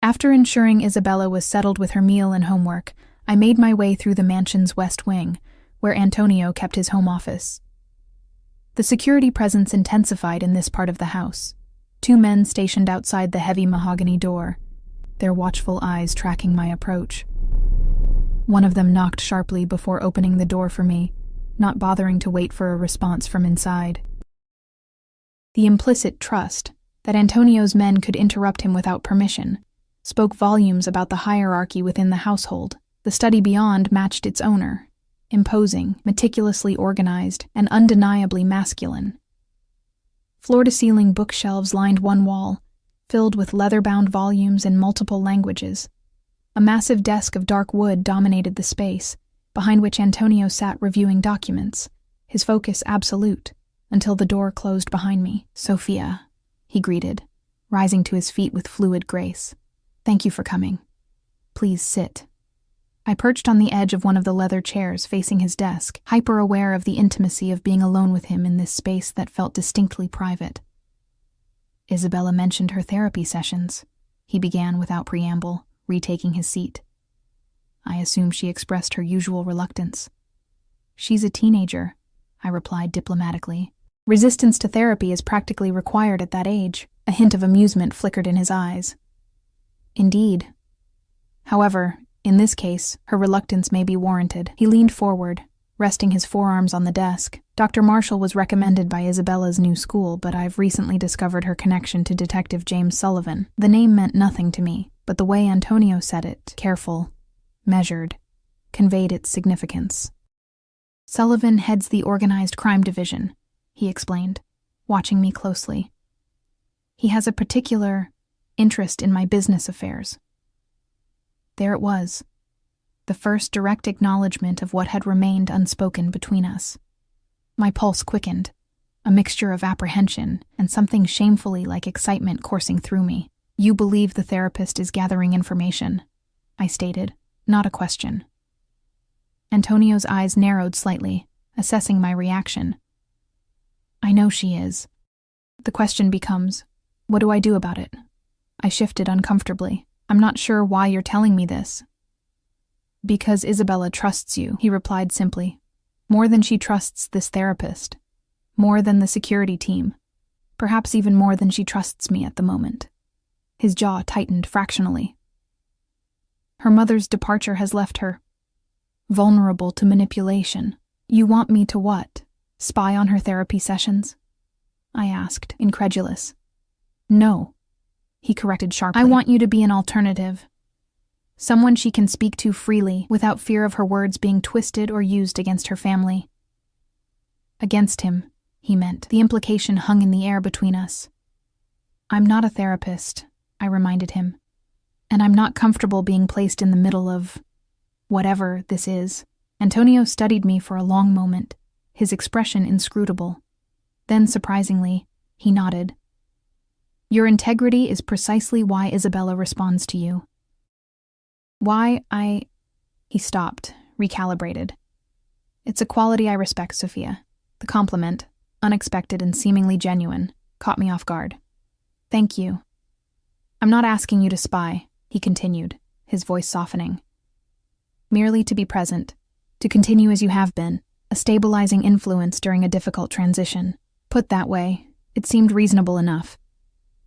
After ensuring Isabella was settled with her meal and homework, I made my way through the mansion's west wing, where Antonio kept his home office. The security presence intensified in this part of the house. 2 men stationed outside the heavy mahogany door, their watchful eyes tracking my approach. One of them knocked sharply before opening the door for me, not bothering to wait for a response from inside. The implicit trust that Antonio's men could interrupt him without permission spoke volumes about the hierarchy within the household. The study beyond matched its owner, imposing, meticulously organized, and undeniably masculine. Floor-to-ceiling bookshelves lined one wall, filled with leather-bound volumes in multiple languages. A massive desk of dark wood dominated the space, behind which Antonio sat reviewing documents, his focus absolute, until the door closed behind me. "Sophia," he greeted, rising to his feet with fluid grace. "Thank you for coming. Please sit." I perched on the edge of one of the leather chairs facing his desk, hyper-aware of the intimacy of being alone with him in this space that felt distinctly private. "Isabella mentioned her therapy sessions," he began without preamble, retaking his seat. I assume she expressed her usual reluctance. "She's a teenager," I replied diplomatically. "Resistance to therapy is practically required at that age." A hint of amusement flickered in his eyes. "Indeed. However, in this case, her reluctance may be warranted." He leaned forward, resting his forearms on the desk. "Dr. Marshall was recommended by Isabella's new school, but I've recently discovered her connection to Detective James Sullivan." The name meant nothing to me, but the way Antonio said it, careful, measured, conveyed its significance. "Sullivan heads the organized crime division," he explained, watching me closely. "He has a particular interest in my business affairs." There it was, the first direct acknowledgement of what had remained unspoken between us. My pulse quickened, a mixture of apprehension and something shamefully like excitement coursing through me. "You believe the therapist is gathering information," I stated, not a question. Antonio's eyes narrowed slightly, assessing my reaction. "I know she is. The question becomes, what do I do about it?" I shifted uncomfortably. "I'm not sure why you're telling me this." "Because Isabella trusts you," he replied simply. "More than she trusts this therapist. More than the security team. Perhaps even more than she trusts me at the moment." His jaw tightened fractionally. "Her mother's departure has left her vulnerable to manipulation." "You want me to what? Spy on her therapy sessions?" I asked, incredulous. "No," he corrected sharply. "I want you to be an alternative. Someone she can speak to freely, without fear of her words being twisted or used against her family." Against him, he meant. The implication hung in the air between us. "I'm not a therapist," I reminded him. "And I'm not comfortable being placed in the middle of whatever this is." Antonio studied me for a long moment, his expression inscrutable. Then, surprisingly, he nodded. "Your integrity is precisely why Isabella responds to you." He stopped, recalibrated. "It's a quality I respect, Sophia." The compliment, unexpected and seemingly genuine, caught me off guard. "Thank you." "I'm not asking you to spy," he continued, his voice softening. "Merely to be present, to continue as you have been, a stabilizing influence during a difficult transition." Put that way, it seemed reasonable enough.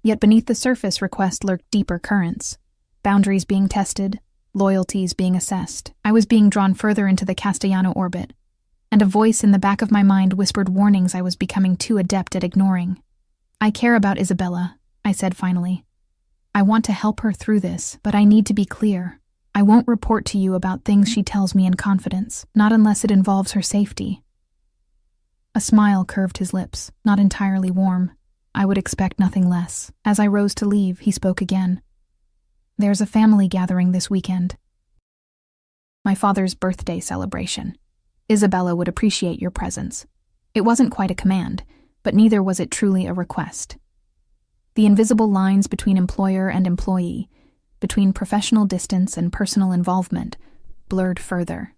Yet beneath the surface request lurked deeper currents, boundaries being tested, loyalties being assessed. I was being drawn further into the Castellano orbit, and a voice in the back of my mind whispered warnings I was becoming too adept at ignoring. "I care about Isabella," I said finally. "I want to help her through this, but I need to be clear. I won't report to you about things she tells me in confidence, not unless it involves her safety." A smile curved his lips, not entirely warm. I would expect nothing less. As I rose to leave, he spoke again. "There's a family gathering this weekend. My father's birthday celebration. Isabella would appreciate your presence." It wasn't quite a command, but neither was it truly a request. The invisible lines between employer and employee, between professional distance and personal involvement, blurred further.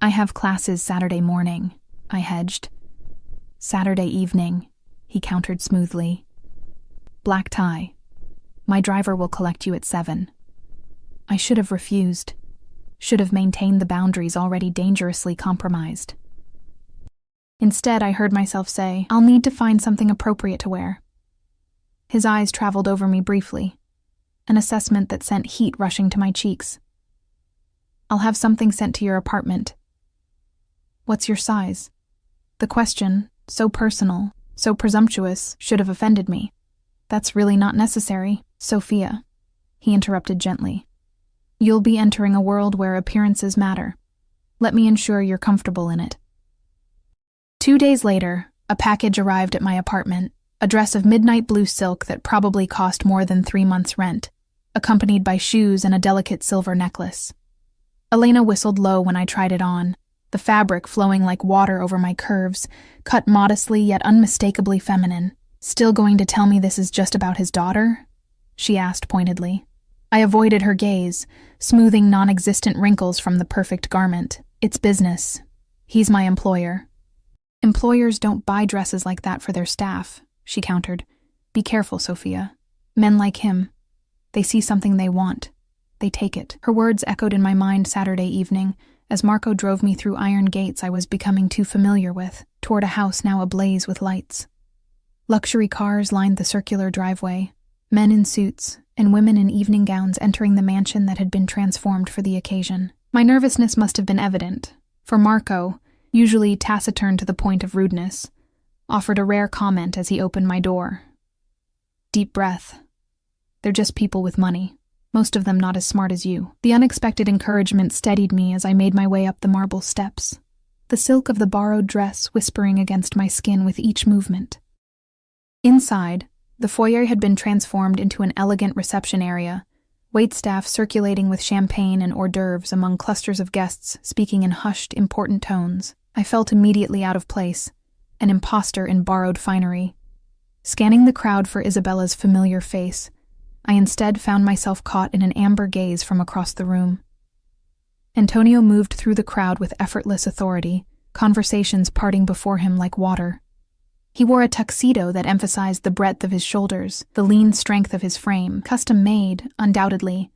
"I have classes Saturday morning," I hedged. "Saturday evening," he countered smoothly. "Black tie. My driver will collect you at 7. I should have refused. Should have maintained the boundaries already dangerously compromised. Instead, I heard myself say, I'll need to find something appropriate to wear. His eyes traveled over me briefly, an assessment that sent heat rushing to my cheeks. I'll have something sent to your apartment. What's your size? The question, so personal, so presumptuous, should have offended me. That's really not necessary, Sophia, he interrupted gently. You'll be entering a world where appearances matter. Let me ensure you're comfortable in it. 2 days later, a package arrived at my apartment, a dress of midnight blue silk that probably cost more than 3 months' rent, accompanied by shoes and a delicate silver necklace. Elena whistled low when I tried it on, the fabric flowing like water over my curves, cut modestly yet unmistakably feminine. Still going to tell me this is just about his daughter? She asked pointedly. I avoided her gaze, smoothing non-existent wrinkles from the perfect garment. It's business. He's my employer. Employers don't buy dresses like that for their staff, she countered. Be careful, Sophia. Men like him. They see something they want. They take it. Her words echoed in my mind Saturday evening, as Marco drove me through iron gates I was becoming too familiar with, toward a house now ablaze with lights. Luxury cars lined the circular driveway, men in suits and women in evening gowns entering the mansion that had been transformed for the occasion. My nervousness must have been evident, for Marco, usually taciturn to the point of rudeness, offered a rare comment as he opened my door. Deep breath. They're just people with money, most of them not as smart as you. The unexpected encouragement steadied me as I made my way up the marble steps, the silk of the borrowed dress whispering against my skin with each movement. Inside, the foyer had been transformed into an elegant reception area, waitstaff circulating with champagne and hors d'oeuvres among clusters of guests speaking in hushed, important tones. I felt immediately out of place, an imposter in borrowed finery. Scanning the crowd for Isabella's familiar face, I instead found myself caught in an amber gaze from across the room. Antonio moved through the crowd with effortless authority, conversations parting before him like water. He wore a tuxedo that emphasized the breadth of his shoulders, the lean strength of his frame, custom-made, undoubtedly,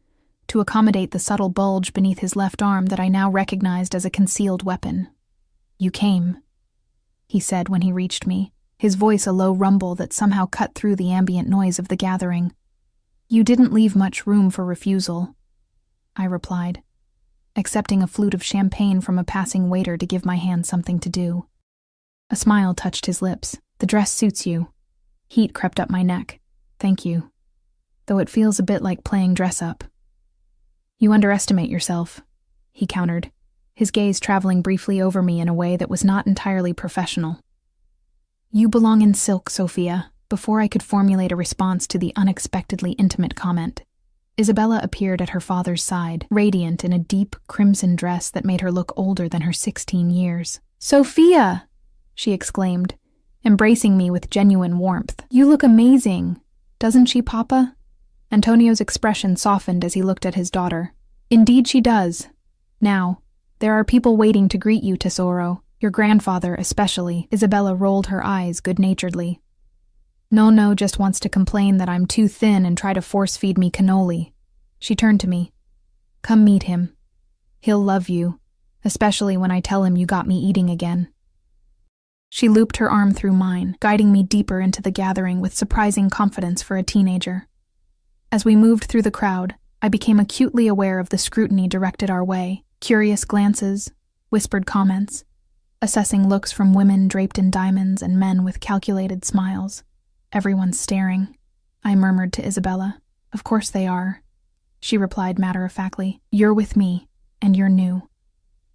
to accommodate the subtle bulge beneath his left arm that I now recognized as a concealed weapon. You came, he said when he reached me, his voice a low rumble that somehow cut through the ambient noise of the gathering. You didn't leave much room for refusal, I replied, accepting a flute of champagne from a passing waiter to give my hand something to do. A smile touched his lips. The dress suits you. Heat crept up my neck. Thank you. Though it feels a bit like playing dress-up. You underestimate yourself, he countered, his gaze traveling briefly over me in a way that was not entirely professional. You belong in silk, Sophia. Before I could formulate a response to the unexpectedly intimate comment, Isabella appeared at her father's side, radiant in a deep crimson dress that made her look older than her 16 years. Sophia! She exclaimed, embracing me with genuine warmth. You look amazing. Doesn't she, Papa? Antonio's expression softened as he looked at his daughter. Indeed she does. Now, there are people waiting to greet you, Tesoro. Your grandfather, especially. Isabella rolled her eyes good-naturedly. No just wants to complain that I'm too thin and try to force-feed me cannoli. She turned to me. Come meet him. He'll love you, especially when I tell him you got me eating again. She looped her arm through mine, guiding me deeper into the gathering with surprising confidence for a teenager. As we moved through the crowd, I became acutely aware of the scrutiny directed our way, curious glances, whispered comments, assessing looks from women draped in diamonds and men with calculated smiles. Everyone's staring, I murmured to Isabella. Of course they are, she replied matter-of-factly. You're with me, and you're new.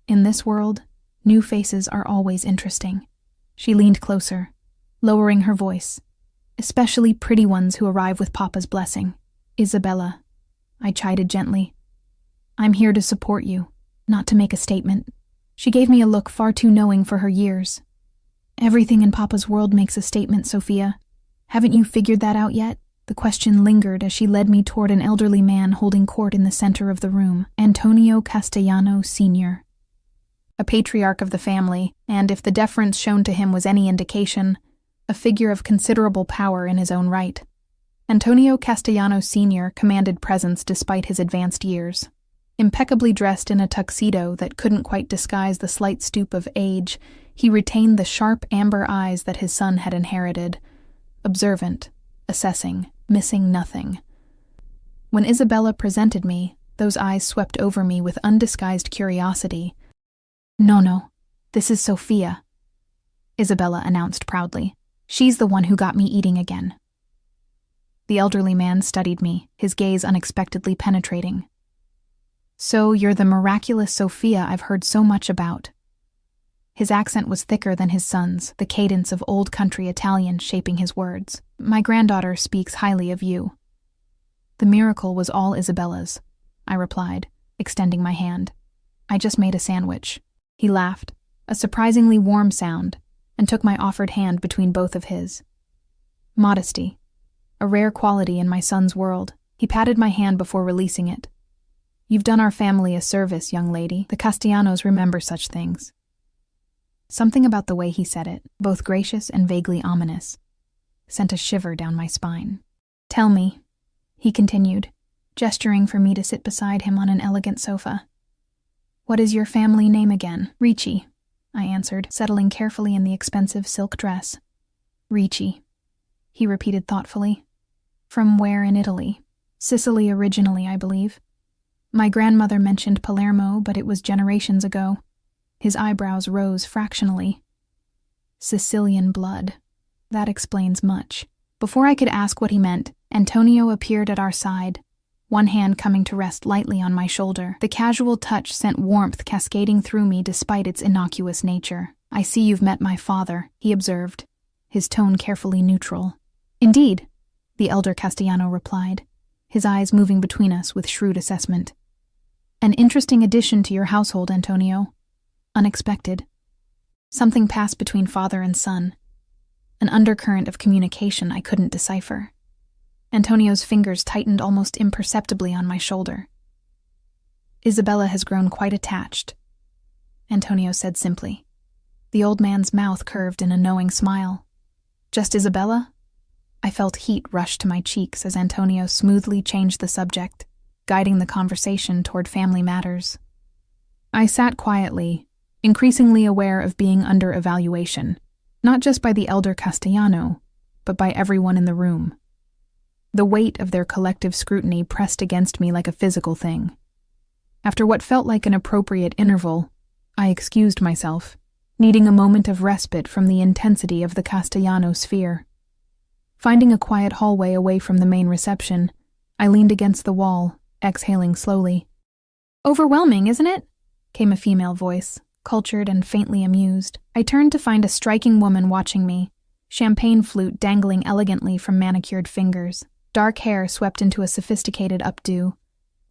In this world, new faces are always interesting. She leaned closer, lowering her voice. Especially pretty ones who arrive with Papa's blessing. Isabella, I chided gently. I'm here to support you, not to make a statement. She gave me a look far too knowing for her years. Everything in Papa's world makes a statement, Sophia. Haven't you figured that out yet? The question lingered as she led me toward an elderly man holding court in the center of the room, Antonio Castellano Sr., a patriarch of the family, and if the deference shown to him was any indication, a figure of considerable power in his own right. Antonio Castellano Sr. commanded presence despite his advanced years. Impeccably dressed in a tuxedo that couldn't quite disguise the slight stoop of age, he retained the sharp amber eyes that his son had inherited. Observant, assessing, missing nothing. When Isabella presented me, those eyes swept over me with undisguised curiosity. No, this is Sophia, Isabella announced proudly. She's the one who got me eating again. The elderly man studied me, his gaze unexpectedly penetrating. So you're the miraculous Sophia I've heard so much about. His accent was thicker than his son's, the cadence of old country Italian shaping his words. My granddaughter speaks highly of you. The miracle was all Isabella's, I replied, extending my hand. I just made a sandwich. He laughed, a surprisingly warm sound, and took my offered hand between both of his. Modesty, a rare quality in my son's world. He patted my hand before releasing it. You've done our family a service, young lady. The Castellanos remember such things. Something about the way he said it, both gracious and vaguely ominous, sent a shiver down my spine. Tell me, he continued, gesturing for me to sit beside him on an elegant sofa. What is your family name again? Ricci, I answered, settling carefully in the expensive silk dress. Ricci, he repeated thoughtfully. From where in Italy? Sicily originally, I believe. My grandmother mentioned Palermo, but it was generations ago. His eyebrows rose fractionally. Sicilian blood. That explains much. Before I could ask what he meant, Antonio appeared at our side, one hand coming to rest lightly on my shoulder. The casual touch sent warmth cascading through me despite its innocuous nature. I see you've met my father, he observed, his tone carefully neutral. Indeed, the elder Castellano replied, his eyes moving between us with shrewd assessment. An interesting addition to your household, Antonio. Unexpected. Something passed between father and son. An undercurrent of communication I couldn't decipher. Antonio's fingers tightened almost imperceptibly on my shoulder. Isabella has grown quite attached, Antonio said simply. The old man's mouth curved in a knowing smile. Just Isabella? I felt heat rush to my cheeks as Antonio smoothly changed the subject, guiding the conversation toward family matters. I sat quietly, increasingly aware of being under evaluation, not just by the elder Castellano, but by everyone in the room. The weight of their collective scrutiny pressed against me like a physical thing. After what felt like an appropriate interval, I excused myself, needing a moment of respite from the intensity of the Castellano sphere. Finding a quiet hallway away from the main reception, I leaned against the wall, exhaling slowly. Overwhelming, isn't it? Came a female voice, cultured and faintly amused. I turned to find a striking woman watching me, champagne flute dangling elegantly from manicured fingers, dark hair swept into a sophisticated updo,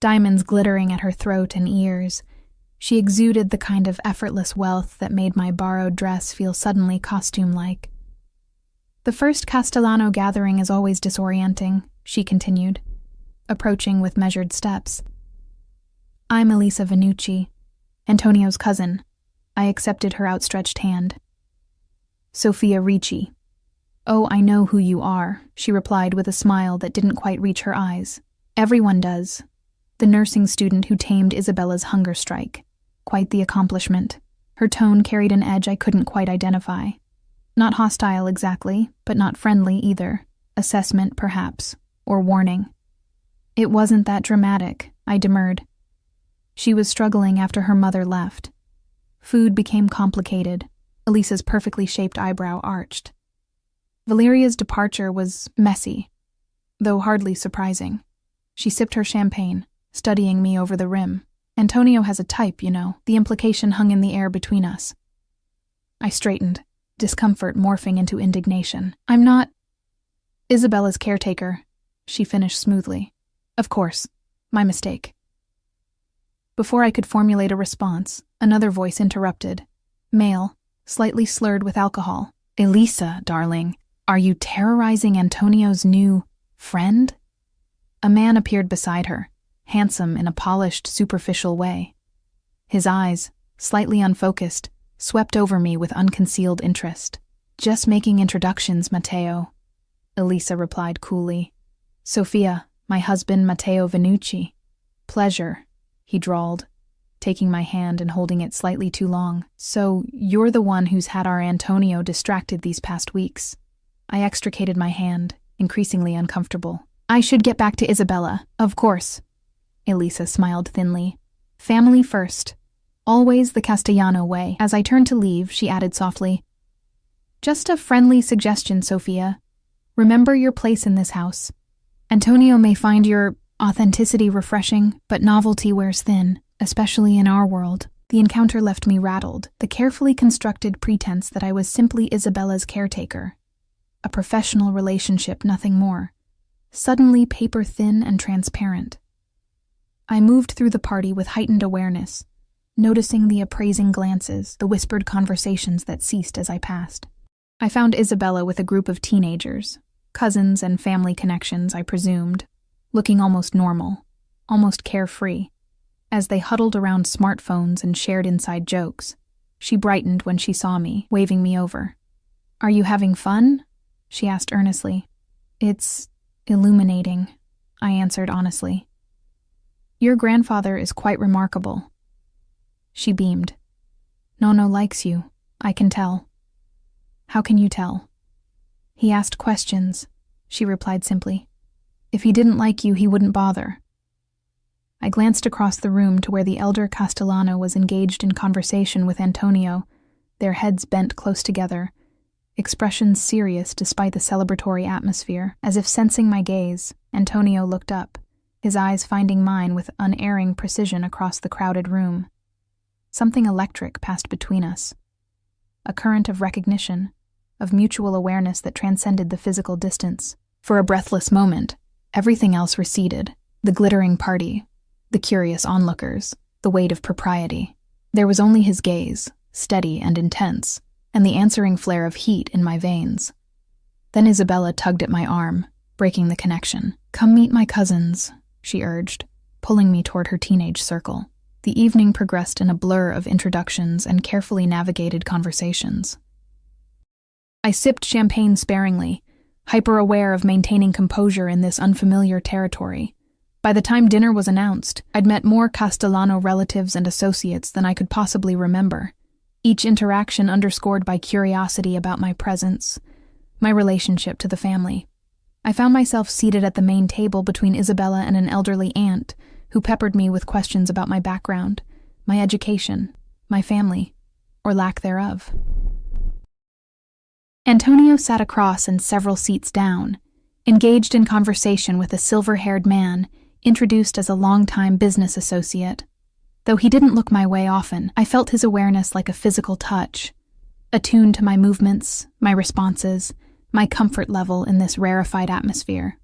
diamonds glittering at her throat and ears. She exuded the kind of effortless wealth that made my borrowed dress feel suddenly costume-like. The first Castellano gathering is always disorienting, she continued, approaching with measured steps. I'm Elisa Vannucci, Antonio's cousin. I accepted her outstretched hand. Sophia Ricci. Oh, I know who you are, she replied with a smile that didn't quite reach her eyes. Everyone does. The nursing student who tamed Isabella's hunger strike. Quite the accomplishment. Her tone carried an edge I couldn't quite identify. Not hostile exactly, but not friendly either. Assessment, perhaps, or warning. It wasn't that dramatic, I demurred. She was struggling after her mother left. Food became complicated. Elisa's perfectly shaped eyebrow arched. Valeria's departure was messy, though hardly surprising. She sipped her champagne, studying me over the rim. Antonio has a type, you know. The implication hung in the air between us. I straightened, discomfort morphing into indignation. I'm not Isabella's caretaker, she finished smoothly. Of course, my mistake. Before I could formulate a response, another voice interrupted. Male, slightly slurred with alcohol. Elisa, darling, are you terrorizing Antonio's new friend? A man appeared beside her, handsome in a polished, superficial way. His eyes, slightly unfocused, swept over me with unconcealed interest. Just making introductions, Matteo, Elisa replied coolly. Sophia, my husband Matteo Venucci. Pleasure, he drawled, taking my hand and holding it slightly too long. So, you're the one who's had our Antonio distracted these past weeks. I extricated my hand, increasingly uncomfortable. I should get back to Isabella, of course. Elisa smiled thinly. Family first. Always the Castellano way. As I turned to leave, she added softly, just a friendly suggestion, Sophia. Remember your place in this house. Antonio may find your authenticity refreshing, but novelty wears thin, especially in our world. The encounter left me rattled, the carefully constructed pretense that I was simply Isabella's caretaker. A professional relationship, nothing more. Suddenly paper-thin and transparent. I moved through the party with heightened awareness, noticing the appraising glances, the whispered conversations that ceased as I passed. I found Isabella with a group of teenagers, cousins and family connections, I presumed, looking almost normal, almost carefree. As they huddled around smartphones and shared inside jokes, she brightened when she saw me, waving me over. Are you having fun? She asked earnestly. It's illuminating, I answered honestly. Your grandfather is quite remarkable. She beamed. Nono likes you, I can tell. How can you tell? He asked questions, she replied simply. If he didn't like you, he wouldn't bother. I glanced across the room to where the elder Castellano was engaged in conversation with Antonio, their heads bent close together, expressions serious despite the celebratory atmosphere. As if sensing my gaze, Antonio looked up, his eyes finding mine with unerring precision across the crowded room. Something electric passed between us. A current of recognition, of mutual awareness that transcended the physical distance. For a breathless moment, everything else receded, the glittering party, the curious onlookers, the weight of propriety. There was only his gaze, steady and intense, and the answering flare of heat in my veins. Then Isabella tugged at my arm, breaking the connection. Come meet my cousins, she urged, pulling me toward her teenage circle. The evening progressed in a blur of introductions and carefully navigated conversations. I sipped champagne sparingly, hyper-aware of maintaining composure in this unfamiliar territory. By the time dinner was announced, I'd met more Castellano relatives and associates than I could possibly remember, each interaction underscored by curiosity about my presence, my relationship to the family. I found myself seated at the main table between Isabella and an elderly aunt, who peppered me with questions about my background, my education, my family, or lack thereof. Antonio sat across and several seats down, engaged in conversation with a silver-haired man, introduced as a longtime business associate. Though he didn't look my way often, I felt his awareness like a physical touch, attuned to my movements, my responses, my comfort level in this rarefied atmosphere.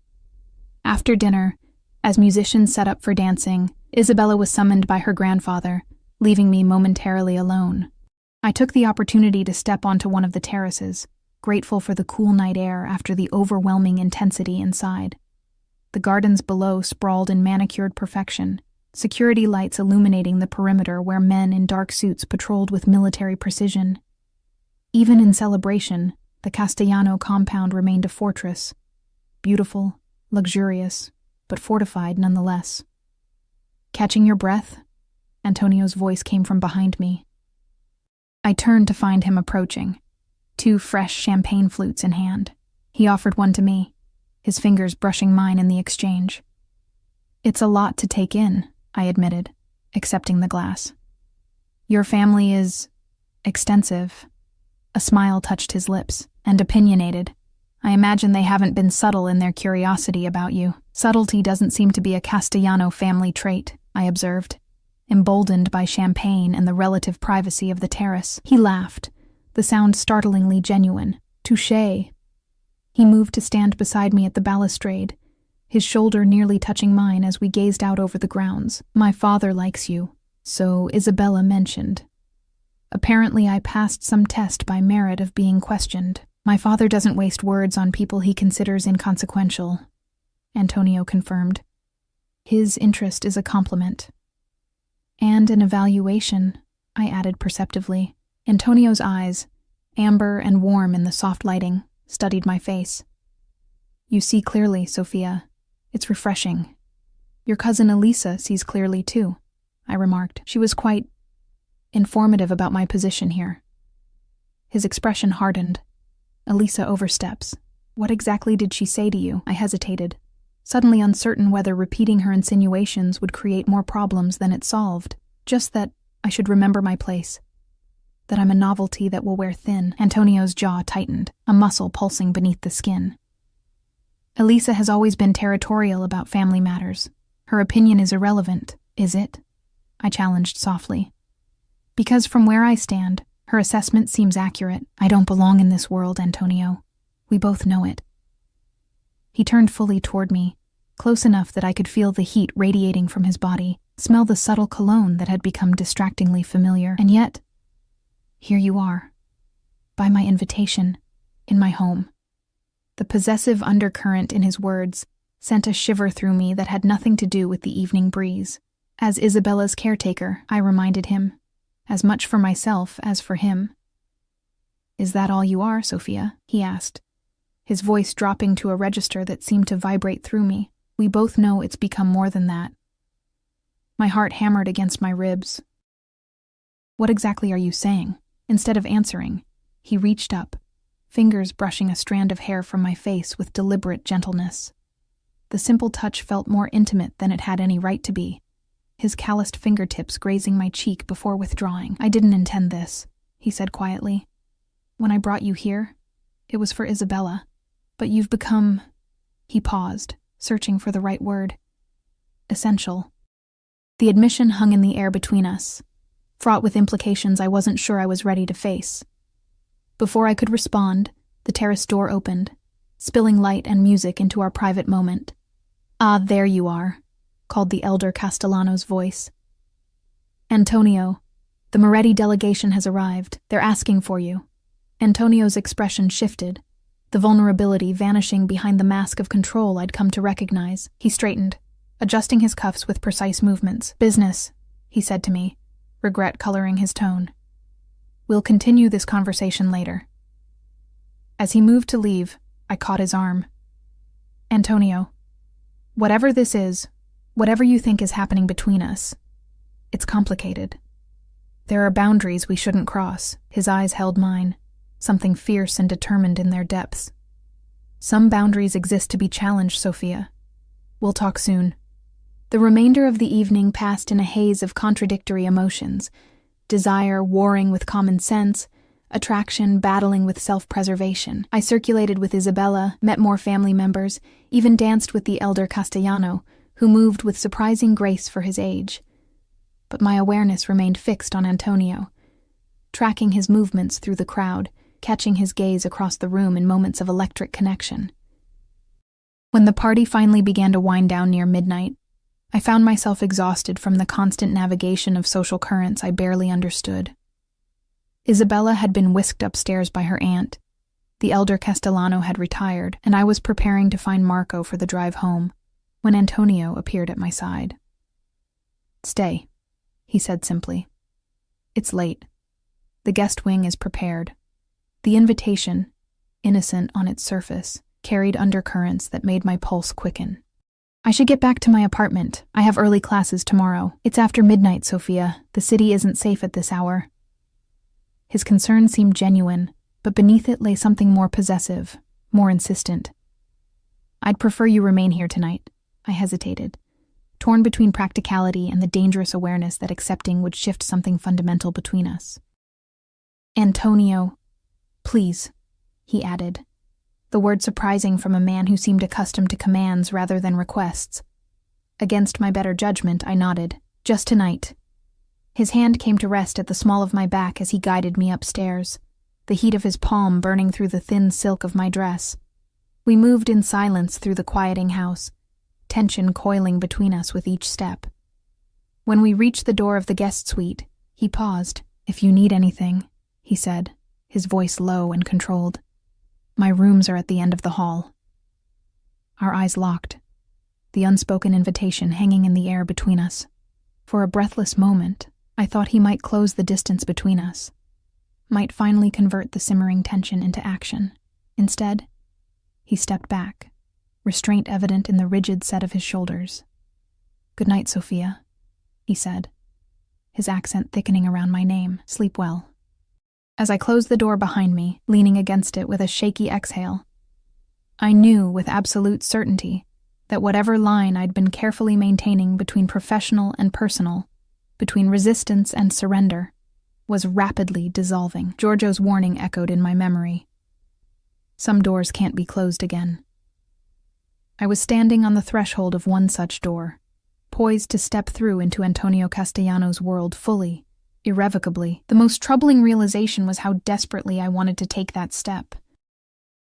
After dinner, as musicians set up for dancing, Isabella was summoned by her grandfather, leaving me momentarily alone. I took the opportunity to step onto one of the terraces, grateful for the cool night air after the overwhelming intensity inside. The gardens below sprawled in manicured perfection, security lights illuminating the perimeter where men in dark suits patrolled with military precision. Even in celebration, the Castellano compound remained a fortress, beautiful, luxurious, but fortified nonetheless. Catching your breath? Antonio's voice came from behind me. I turned to find him approaching, 2 fresh champagne flutes in hand. He offered one to me, his fingers brushing mine in the exchange. It's a lot to take in, I admitted, accepting the glass. Your family is extensive. A smile touched his lips, and opinionated. I imagine they haven't been subtle in their curiosity about you. Subtlety doesn't seem to be a Castellano family trait, I observed, emboldened by champagne and the relative privacy of the terrace. He laughed, the sound startlingly genuine. Touché. He moved to stand beside me at the balustrade, his shoulder nearly touching mine as we gazed out over the grounds. My father likes you, so Isabella mentioned. Apparently I passed some test by merit of being questioned. My father doesn't waste words on people he considers inconsequential, Antonio confirmed. His interest is a compliment. And an evaluation, I added perceptively. Antonio's eyes, amber and warm in the soft lighting, studied my face. You see clearly, Sophia, It's refreshing. Your cousin Elisa sees clearly too, I remarked. She was quite informative about my position here. His expression hardened. Elisa oversteps. What exactly did she say to you? I hesitated, suddenly uncertain whether repeating her insinuations would create more problems than it solved. Just that I should remember my place. That I'm a novelty that will wear thin. Antonio's jaw tightened, a muscle pulsing beneath the skin. Elisa has always been territorial about family matters. Her opinion is irrelevant, is it? I challenged softly. Because from where I stand, her assessment seems accurate. I don't belong in this world, Antonio. We both know it. He turned fully toward me, close enough that I could feel the heat radiating from his body, smell the subtle cologne that had become distractingly familiar, and yet, here you are, by my invitation, in my home. The possessive undercurrent in his words sent a shiver through me that had nothing to do with the evening breeze. As Isabella's caretaker, I reminded him, as much for myself as for him. Is that all you are, Sophia? He asked, his voice dropping to a register that seemed to vibrate through me. We both know it's become more than that. My heart hammered against my ribs. What exactly are you saying? Instead of answering, he reached up, fingers brushing a strand of hair from my face with deliberate gentleness. The simple touch felt more intimate than it had any right to be, his calloused fingertips grazing my cheek before withdrawing. I didn't intend this, he said quietly. When I brought you here, it was for Isabella, but you've become... He paused, searching for the right word. Essential. The admission hung in the air between us, fraught with implications I wasn't sure I was ready to face. Before I could respond, the terrace door opened, spilling light and music into our private moment. Ah, there you are, called the elder Castellano's voice. Antonio, the Moretti delegation has arrived. They're asking for you. Antonio's expression shifted, the vulnerability vanishing behind the mask of control I'd come to recognize. He straightened, adjusting his cuffs with precise movements. Business, he said to me, regret coloring his tone. We'll continue this conversation later. As he moved to leave, I caught his arm. Antonio, whatever this is, whatever you think is happening between us, it's complicated. There are boundaries we shouldn't cross. His eyes held mine, something fierce and determined in their depths. Some boundaries exist to be challenged, Sophia. We'll talk soon. The remainder of the evening passed in a haze of contradictory emotions, desire warring with common sense, attraction battling with self-preservation. I circulated with Isabella, met more family members, even danced with the elder Castellano, who moved with surprising grace for his age. But my awareness remained fixed on Antonio, tracking his movements through the crowd, catching his gaze across the room in moments of electric connection. When the party finally began to wind down near midnight, I found myself exhausted from the constant navigation of social currents I barely understood. Isabella had been whisked upstairs by her aunt, the elder Castellano had retired, and I was preparing to find Marco for the drive home, when Antonio appeared at my side. Stay, he said simply. It's late. The guest wing is prepared. The invitation, innocent on its surface, carried undercurrents that made my pulse quicken. I should get back to my apartment. I have early classes tomorrow. It's after midnight, Sophia. The city isn't safe at this hour. His concern seemed genuine, but beneath it lay something more possessive, more insistent. I'd prefer you remain here tonight. I hesitated, torn between practicality and the dangerous awareness that accepting would shift something fundamental between us. Antonio, please, he added, the word surprising from a man who seemed accustomed to commands rather than requests. Against my better judgment, I nodded. Just tonight. His hand came to rest at the small of my back as he guided me upstairs, the heat of his palm burning through the thin silk of my dress. We moved in silence through the quieting house, tension coiling between us with each step. When we reached the door of the guest suite, he paused. If you need anything, he said, his voice low and controlled. My rooms are at the end of the hall. Our eyes locked, the unspoken invitation hanging in the air between us. For a breathless moment, I thought he might close the distance between us, might finally convert the simmering tension into action. Instead, he stepped back, restraint evident in the rigid set of his shoulders. "Good night, Sophia," he said, his accent thickening around my name. "Sleep well." As I closed the door behind me, leaning against it with a shaky exhale, I knew with absolute certainty that whatever line I'd been carefully maintaining between professional and personal, between resistance and surrender, was rapidly dissolving. Giorgio's warning echoed in my memory. Some doors can't be closed again. I was standing on the threshold of one such door, poised to step through into Antonio Castellano's world fully, irrevocably. The most troubling realization was how desperately I wanted to take that step.